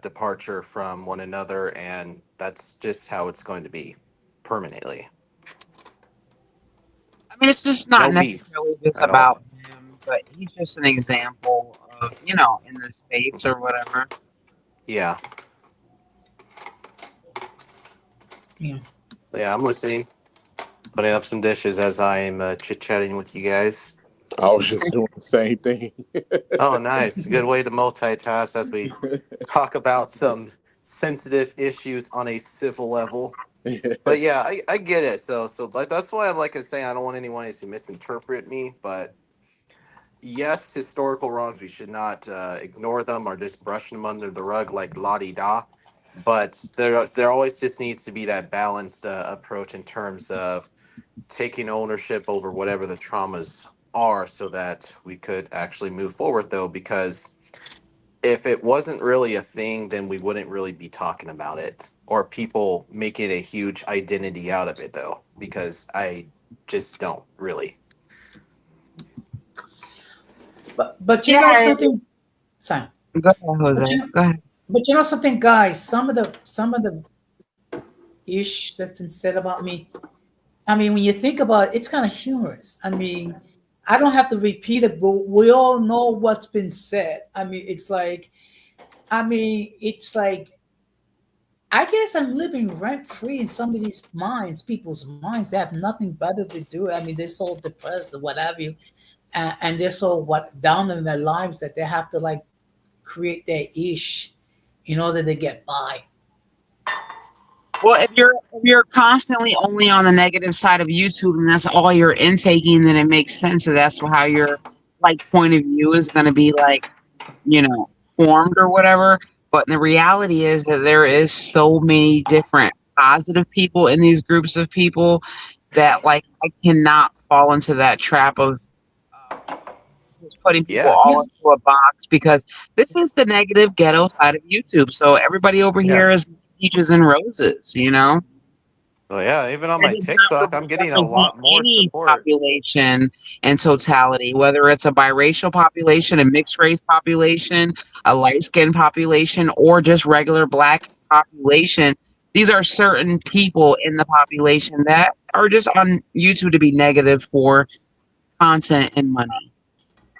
departure from one another, and that's just how it's going to be permanently. I mean, it's just not No beef necessarily just at all. about him, but he's just an example of, in the space or whatever. Yeah, Yeah. yeah, I'm listening, putting up some dishes as I'm chit chatting with you guys. I was just doing the same thing. Oh, nice. Good way to multitask as we talk about some sensitive issues on a civil level. But yeah, I get it. So like that's why I'm like I say I don't want anyone to misinterpret me. But yes, historical wrongs, we should not ignore them or just brush them under the rug like la di da. But there always just needs to be that balanced approach in terms of taking ownership over whatever the traumas are, so that we could actually move forward. Though, because if it wasn't really a thing, then we wouldn't really be talking about it, or people make it a huge identity out of it. Though, because I just don't really. But you know Yeah, something, Sam. go ahead, But Jose. you know, Go ahead. but you know something, guys. Some of the ish that's been said about me. I mean, when you think about it, it's kind of humorous. I mean, I don't have to repeat it, but we all know what's been said. I mean, it's like I guess I'm living rent free in some of these people's minds. They have nothing better to do. I mean, they're so depressed or what have you, and they're so down in their lives that they have to like create their ish in order to get by. Well, if you're constantly only on the negative side of YouTube and that's all you're intaking, then it makes sense that that's how your like point of view is going to be like, you know, formed or whatever. But the reality is that there is so many different positive people in these groups of people that like I cannot fall into that trap of just putting people Yeah, all Yes. into a box because this is the negative ghetto side of YouTube. So everybody over yeah. here is peaches and roses. Well, yeah. Even on That my does not TikTok, I'm getting a represent lot more any support. population in totality, whether it's a biracial population, a mixed race population, a light skinned population, or just regular black population. These are certain people in the population that are just on YouTube to be negative for content and money.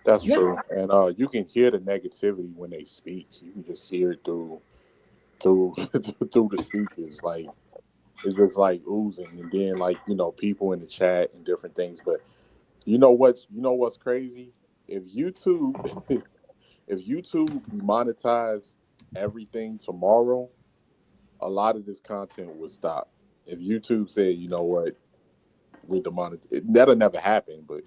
That's Yeah. true, and you can hear the negativity when they speak. You can just hear it through through the speakers. Like it's just like oozing, and then like people in the chat and different things. But what's crazy? If YouTube if YouTube demonetized everything tomorrow, a lot of this content would stop if YouTube said, you know what, we're that'll never happen. But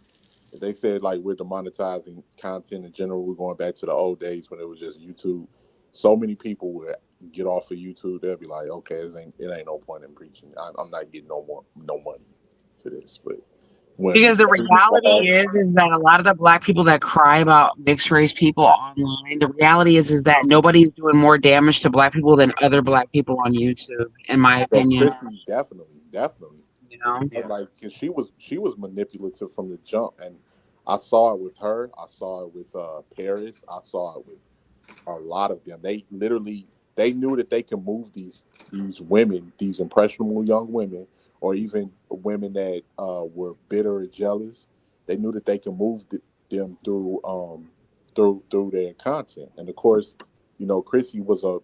if they said like we're demonetizing content in general, we're going back to the old days when it was just YouTube. So many people would get off of YouTube. They'll be like, okay, it ain't no point in preaching. I'm not getting no money for this. But when Because the reality is that a lot of the black people that cry about mixed race people online, the reality is that nobody's doing more damage to black people than other black people on YouTube, in my so opinion. Chrissy definitely, You know, Yeah. like 'cause she was manipulative from the jump, and I saw it with her. I saw it with Paris. I saw it with a lot of them. They knew that they could move these women, these impressionable young women, or even women that were bitter or jealous. They knew that they could move them through their content. And of course, Chrissy was a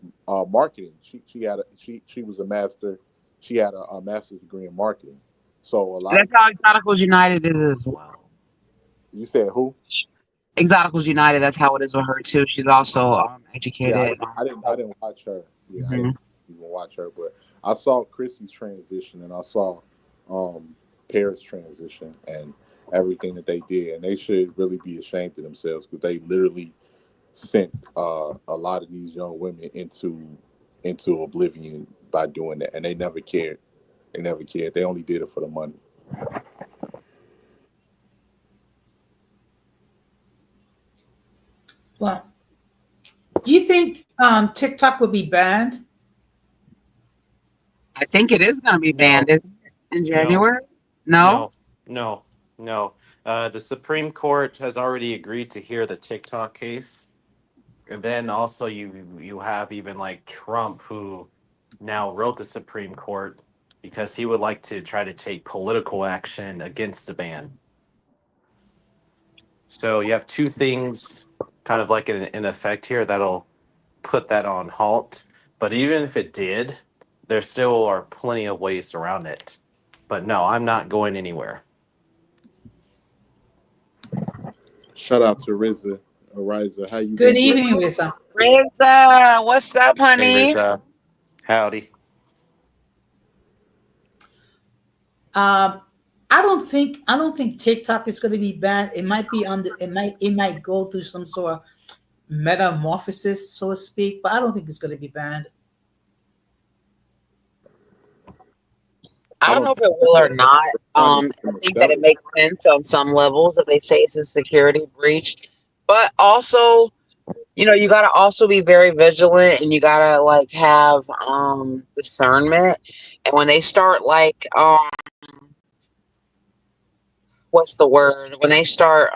marketing. She was a master. She had a master's degree in marketing. So a lot of that's how Exoticals United is as well. you said who? Exoticals United, that's how it is with her too. She's also Yeah, educated. I didn't watch her. Yeah, I Mhm. didn't even watch her, but I saw Chrissy's transition and I saw um Paris transition and everything that they did, and they should really be ashamed of themselves because they literally sent a lot of these young women into oblivion by doing that, and they never cared. They never cared. They only did it for the money. Well, do you think TikTok will be banned? I think it is going to be banned, No, isn't it, in no, January? No? no, no, no. The Supreme Court has already agreed to hear the TikTok case. And then also you have even like Trump, who now wrote the Supreme Court because he would like to try to take political action against the ban. So you have two things kind of like in effect here that'll put that on halt. But even if it did, there still are plenty of ways around it. But no, I'm not going anywhere. Shout out to Riza. How you Good been doing? evening, Risa. Reza, what's up, Hey, honey? Riza. Howdy. Um, I don't think TikTok is going to be banned. It might be under. It might go through some sort of metamorphosis, so to speak. But I don't think it's going to be banned. I I don't don't know if think it will or not. money I from the think that it sellers. makes sense on some levels if they say it's a security breach. But also, you got to also be very vigilant and you got to like have discernment. And when they start like what's the word? When they start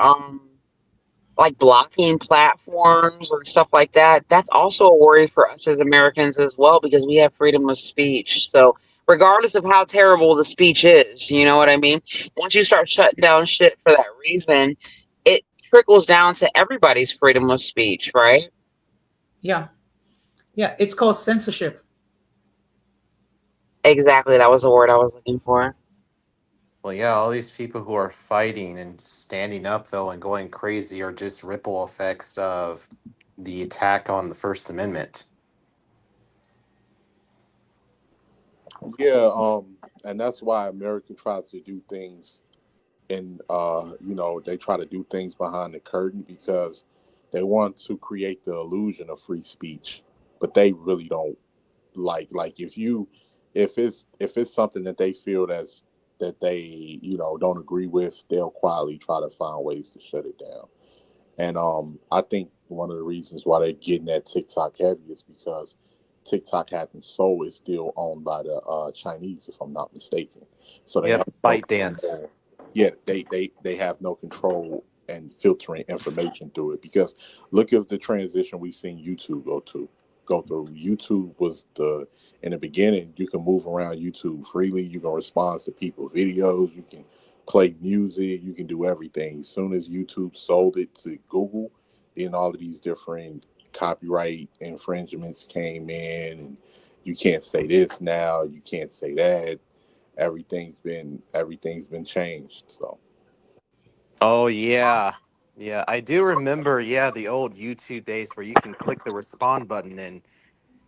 like blocking platforms and stuff like that, that's also a worry for us as Americans as well because we have freedom of speech. So regardless of how terrible the speech is, you know what I mean? Once you start shutting down shit for that reason, it trickles down to everybody's freedom of speech, right? Yeah, yeah. It's called censorship. Exactly, that was the word I was looking for. Well, yeah, all these people who are fighting and standing up, though, and going crazy are just ripple effects of the attack on the First Amendment. Yeah, and that's why America tries to do things, and they try to do things behind the curtain because they want to create the illusion of free speech, but they really don't like if it's something that they feel that they don't agree with, they'll quietly try to find ways to shut it down. And I think one of the reasons why they're getting that TikTok heavy is because TikTok hasn't sold, is still owned by the Chinese, if I'm not mistaken. So they have Yep, no fight dance. control. Yeah, they have no control and filtering information through it. Because look at the transition we've seen YouTube go through. YouTube was in the beginning, you can move around YouTube freely. You can respond to people's videos. You can play music. You can do everything. As soon as YouTube sold it to Google, then all of these different copyright infringements came in, and you can't say this now. You can't say that. Everything's been changed. So Oh, yeah. Yeah, I do remember, yeah, the old YouTube days where you can click the respond button and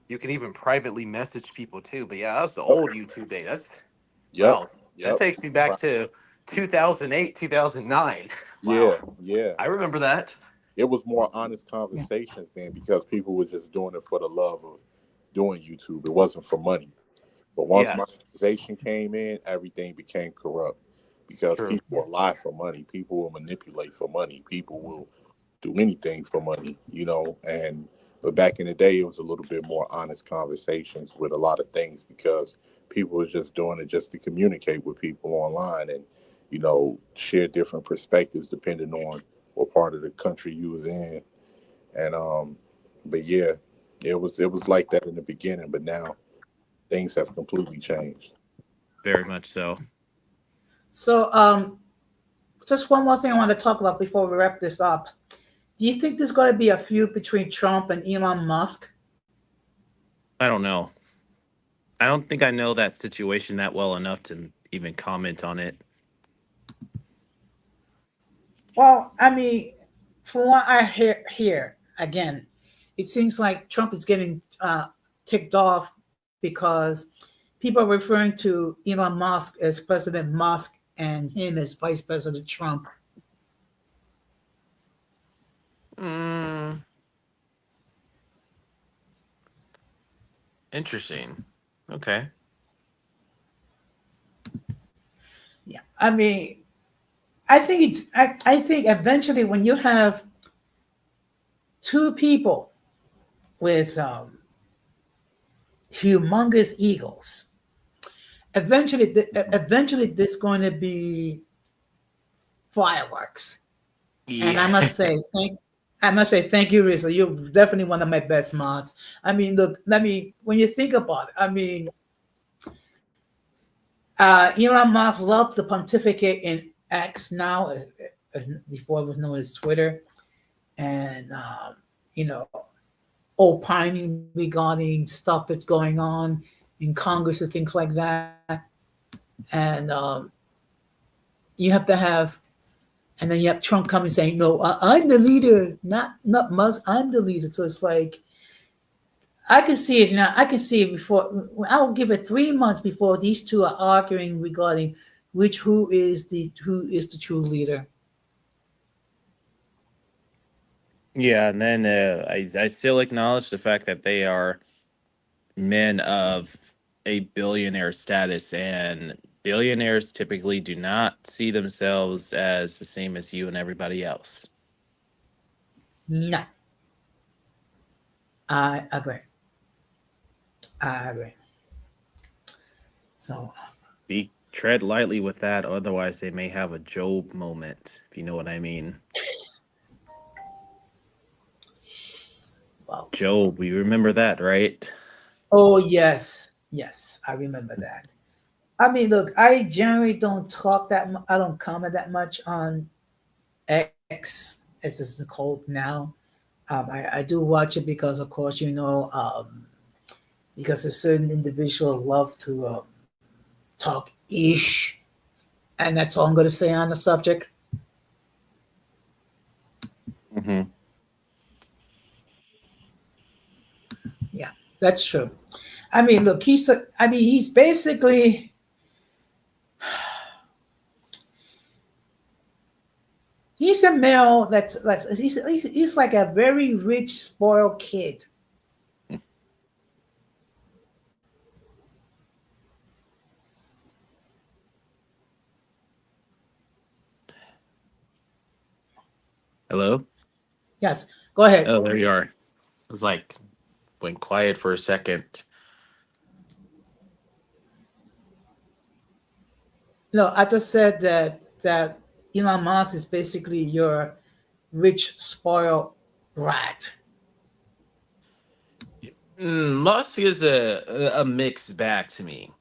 you can even privately message people too. But yeah, that's the Yep. old YouTube day. That's Yep. wow. That Yep. takes me back Right. to 2008, 2009. Yeah. Wow, Yeah. I remember that. It was more honest Yeah. conversations then because people were just doing it for the love of doing YouTube. It wasn't for money. But once Yes, monetization came in, everything became corrupt because true. people will lie for money. People will manipulate for money. People will do anything for money, you know. And but back in the day, it was a little bit more honest conversations with a lot of things because people were just doing it just to communicate with people online and share different perspectives depending on what part of the country you was in. And but yeah, it was like that in the beginning, but now things have completely changed. Very much so. So, just one more thing I want to talk about before we wrap this up. Do you think there's going to be a feud between Trump and Elon Musk? I don't know. I don't think I know that situation that well enough to even comment on it. Well, I mean, from what I hear again, it seems like Trump is getting ticked off because people are referring to Elon Musk as President Musk and him as Vice President Trump. Mm, interesting. Okay. Yeah, I mean, I think eventually when you have two people with humongous egos, eventually there's going to be fireworks. And Yeah. I must say thank you, Rizzo. You're definitely one of my best mods. I mean, look, when you think about it, I mean, Elon Musk loved to pontificate in X now, before it was known as Twitter, and you know, opining regarding stuff that's going on in Congress and things like that. And you have to have, and then you have Trump coming saying, "No, I'm the leader, not Musk. I'm the leader." So it's like I can see it now. I can see it before. I will give it 3 months before these two are arguing regarding who is the true leader. Yeah, and then I still acknowledge the fact that they are men of a billionaire status, and billionaires typically do not see themselves as the same as you and everybody else. No, I agree. I agree. So, Be tread lightly with that, otherwise they may have a Job moment, if you know what I mean. well, Job, we remember that, right? oh yes, yes, I remember that. I mean, look, I generally don't talk that. I don't comment that much on X, as it's called now. I do watch it because, of course, because a certain individual love to talk ish, and that's all I'm going to say on the subject. Hmm. Yeah, that's true. I mean, look, he's basically he's a male he's like a very rich, spoiled kid. Hello? Yes, go ahead. Oh, there you are. It was like went quiet for a second. No, I just said that Elon Musk is basically your rich, spoiled rat. Musk is a mixed bag to me.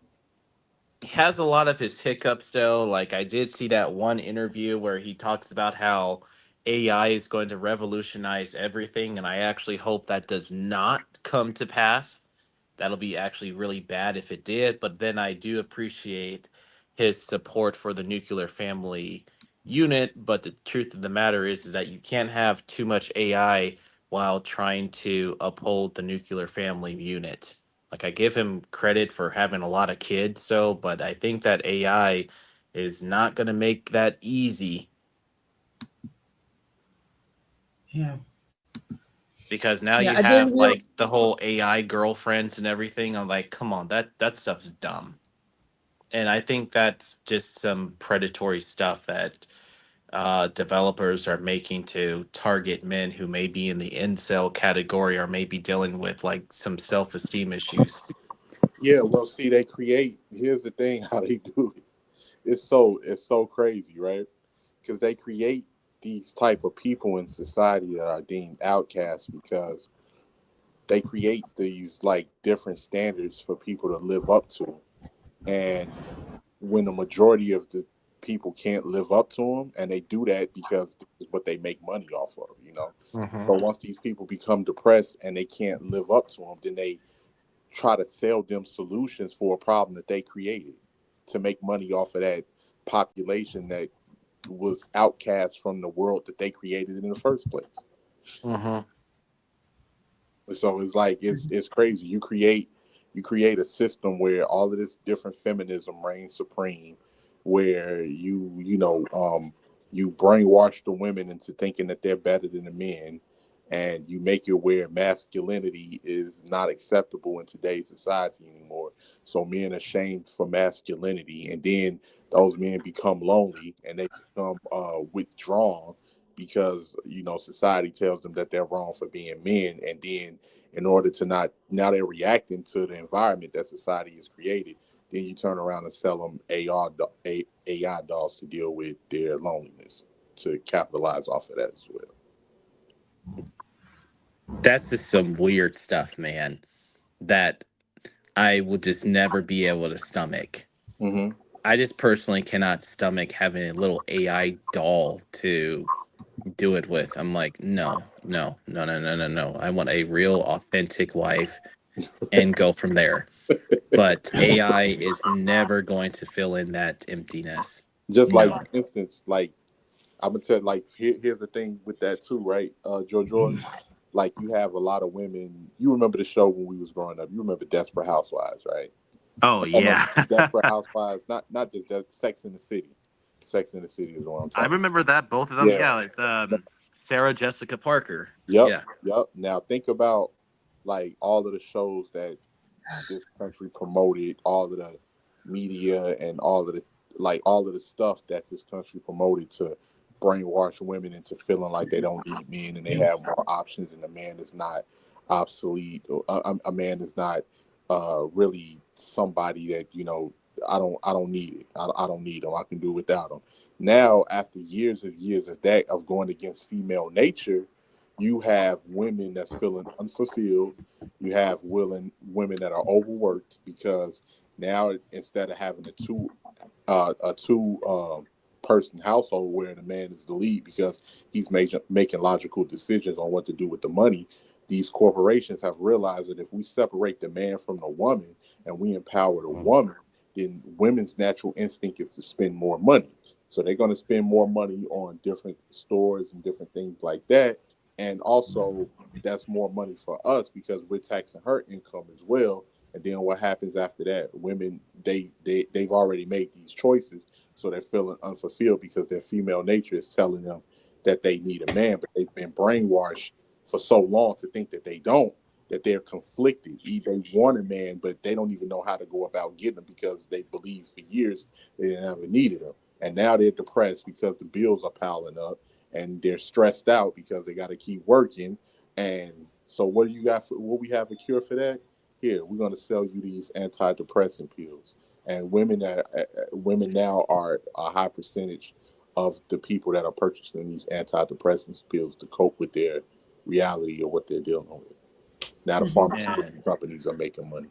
He has a lot of his hiccups though. Like I did see that one interview where he talks about how AI is going to revolutionize everything, and I actually hope that does not come to pass. That'll be actually really bad if it did. But then I do appreciate his support for the nuclear family unit. But the truth of the matter is that you can't have too much AI while trying to uphold the nuclear family unit. Like I give him credit for having a lot of kids, so but I think that AI is not going to make that easy Yeah. because now Yeah. you I didn't have real. like the whole AI girlfriends and everything. I'm like, come on, that stuff's dumb. And I think that's just some predatory stuff that developers are making to target men who may be in the incel category or may be dealing with like some self-esteem issues. Yeah, well, see, they create. Here's the thing: how they do it. It's so crazy, right? Because they create these type of people in society that are deemed outcasts because they create these like different standards for people to live up to, and when the majority of the people can't live up to them, and they do that because this is what they make money off of, you know. Hmm. So once these people become depressed and they can't live up to them, then they try to sell them solutions for a problem that they created to make money off of that population that was outcast from the world that they created in the first place. Hmm. So it's like it's crazy. You create a system where all of this different feminism reigns supreme, where you brainwash the women into thinking that they're better than the men, and you make it where masculinity is not acceptable in today's society anymore. So men are shamed for masculinity, and then those men become lonely and they become withdrawn because society tells them that they're wrong for being men, and then in order to not now they're reacting to the environment that society has created. Then you turn around and sell them AI dolls to deal with their loneliness to capitalize off of that as well. That's just some weird stuff, man, that I will just never be able to stomach. Hmm. I just personally cannot stomach having a little AI doll to do it with. I'm like, no, no, no, no, no, no, no. I want a real, authentic wife and go from there. But AI is never going to fill in that emptiness. Just like, No. for instance, like I'm gonna tell, like here's the thing with that too, right, George? Like you have a lot of women. You remember the show when we was growing up? You remember Desperate Housewives, right? Oh Oh no, yeah. Desperate Housewives, not just that. Sex in the City. Sex in the City is what I'm I talking. remember that both of them. Yeah. Yeah, like Sarah Jessica Parker. Yep. Yeah. Yep. Now think about like all of the shows that this country promoted, all of the media and all of the stuff that this country promoted to brainwash women into feeling like they don't need men and they have more options, and a man is not obsolete, or a man is not really somebody that I don't need it. I don't need him. I can do without him. Now, after years of that, of going against female nature, you have women that's feeling unfulfilled. You have women that are overworked because now instead of having a two person household where the man is the lead because he's making logical decisions on what to do with the money, these corporations have realized that if we separate the man from the woman and we empower the woman, then women's natural instinct is to spend more money. So they're going to spend more money on different stores and different things like that. And also, that's more money for us because we're taxing her income as well. And then what happens after that? Women, they've already made these choices, so they're feeling unfulfilled because their female nature is telling them that they need a man, but they've been brainwashed for so long to think that they don't, that they're conflicted. They want a man, but they don't even know how to go about getting him because they believe for years they never needed him. And now they're depressed because the bills are piling up and they're stressed out because they got to keep working. And so, what do you got? What we have a cure for that? Here, we're going to sell you these antidepressant pills. And women now are a high percentage of the people that are purchasing these antidepressant pills to cope with their reality or what they're dealing with. Now the pharmaceutical And companies are making money.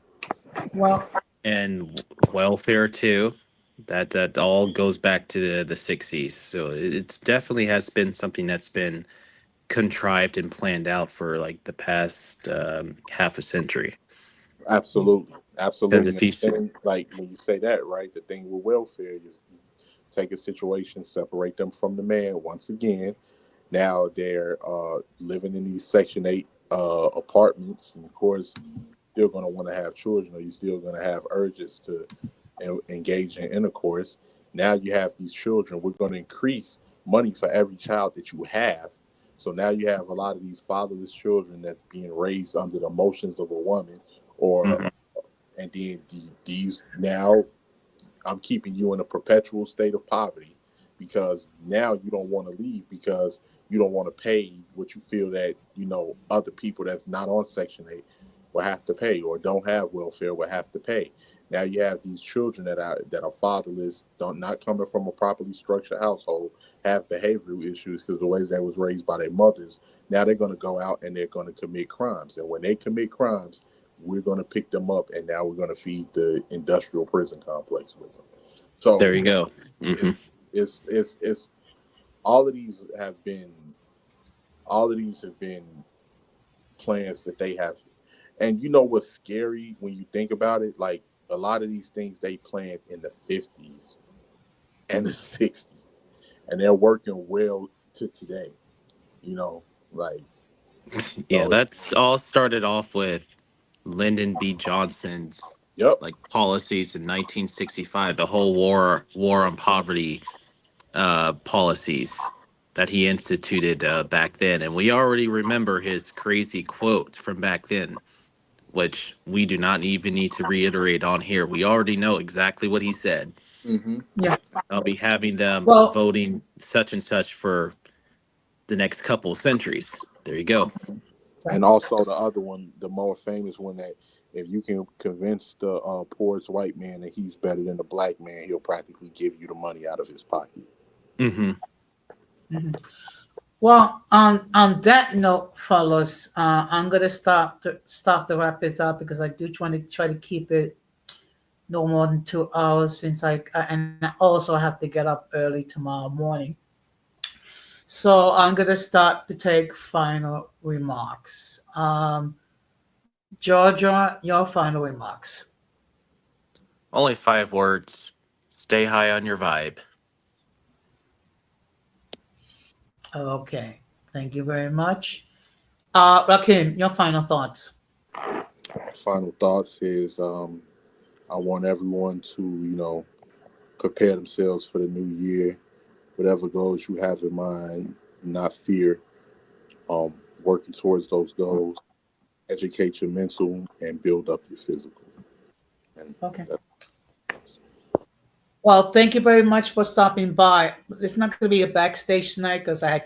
Well, and welfare too. That all goes back to the 60s. So it's definitely has been something that's been contrived and planned out for like the past half a century. Absolutely, Because absolutely. if And you the thing, like when you say that, right? The thing with welfare is you take a situation, separate them from the man once again, Now they're living in these Section 8 apartments, and of course, still going to want to have children, or you're still going to have urges to engage in intercourse. Now you have these children. We're going to increase money for every child that you have. So now you have a lot of these fatherless children that's being raised under the emotions of a woman, or Mhm. and then these now I'm keeping you in a perpetual state of poverty, because now you don't want to leave because you don't want to pay what you feel that, other people that's not on Section 8 will have to pay, or don't have welfare will have to pay. Now you have these children that are fatherless, don't not coming from a properly structured household, have behavioral issues because the ways they was raised by their mothers. Now they're going to go out and they're going to commit crimes, and when they commit crimes, we're going to pick them up, and now we're going to feed the industrial prison complex with them. There So you go. it's Hmm. it's all of these have been all of these have been plans that they have. And you know what's scary when you think about it? Like, a lot of these things they planned in the 50s and the 60s, and they're working well to today. You know, like, Yeah, so that's all started off with Lyndon B. Johnson's yep. like policies in 1965, the whole war on poverty policies that he instituted back then, and we already remember his crazy quote from back then, which we do not even need to reiterate on here. We already know exactly what he said. Hmm. Yeah. I'll be having them Well, voting such and such for the next couple of centuries. There you go. And also the other one, the more famous one, that if you can convince the poorest white man that he's better than the black man, he'll practically give you the money out of his pocket. Hmm. mhm. Well, on that note, fellas, I'm gonna stop to wrap this up because I do try to keep it no more than 2 hours since and I also have to get up early tomorrow morning. So I'm gonna start to take final remarks. Georgia, your final remarks. Only 5 words. Stay high on your vibe. Okay, thank you very much. Rakim, your final thoughts. Final thoughts is, I want everyone to, prepare themselves for the new year. Whatever goals you have in mind, not fear. Um, Working towards those goals, educate your mental and build up your physical. And Okay. that's Well, thank you very much for stopping by. It's not going to be a backstage tonight because I have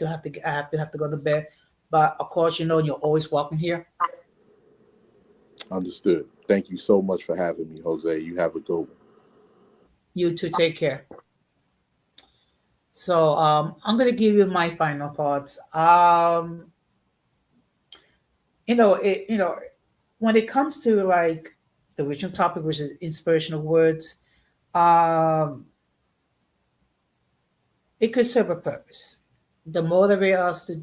to go to bed. But of course, you're always welcome here. understood. Thank you so much for having me, Jose. You have a good one. You too. Take care. So I'm going to give you my final thoughts. When it comes to like the original topic, which is inspirational words, um, it could serve a purpose. The motivate us to,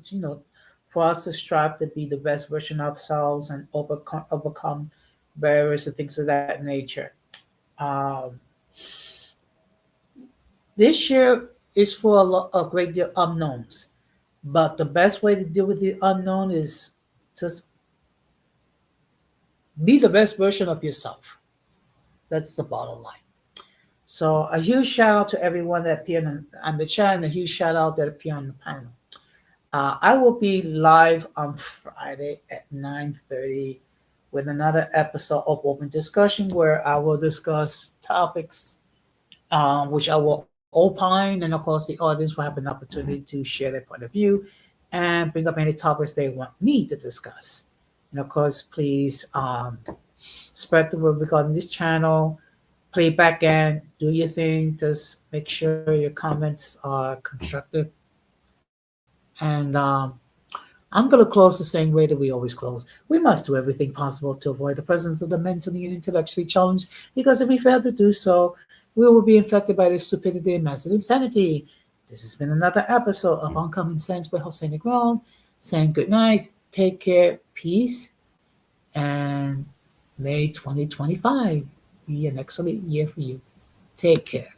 for us to strive to be the best version of ourselves and overcome barriers and things of that nature. Um, this year is for a great deal of unknowns, but the best way to deal with the unknown is to be the best version of yourself. That's the bottom line. So a huge shout out to everyone that appeared on the chat, and a huge shout out that appeared on the panel. I will be live on Friday at 9:30 with another episode of Open Discussion where I will discuss topics which I will opine, and of course the audience will have an opportunity to share their point of view and bring up any topics they want me to discuss. And of course, please spread the word regarding this channel. Play back and do your thing. Just make sure your comments are constructive. And I'm going to close the same way that we always close. We must do everything possible to avoid the presence of the mentally and intellectually challenged, because if we fail to do so, we will be infected by the stupidity and massive insanity. This has been another episode of Uncommon Sense by Jose Negron, saying good night, take care, peace, and may 2025 be an excellent year for you. Take care.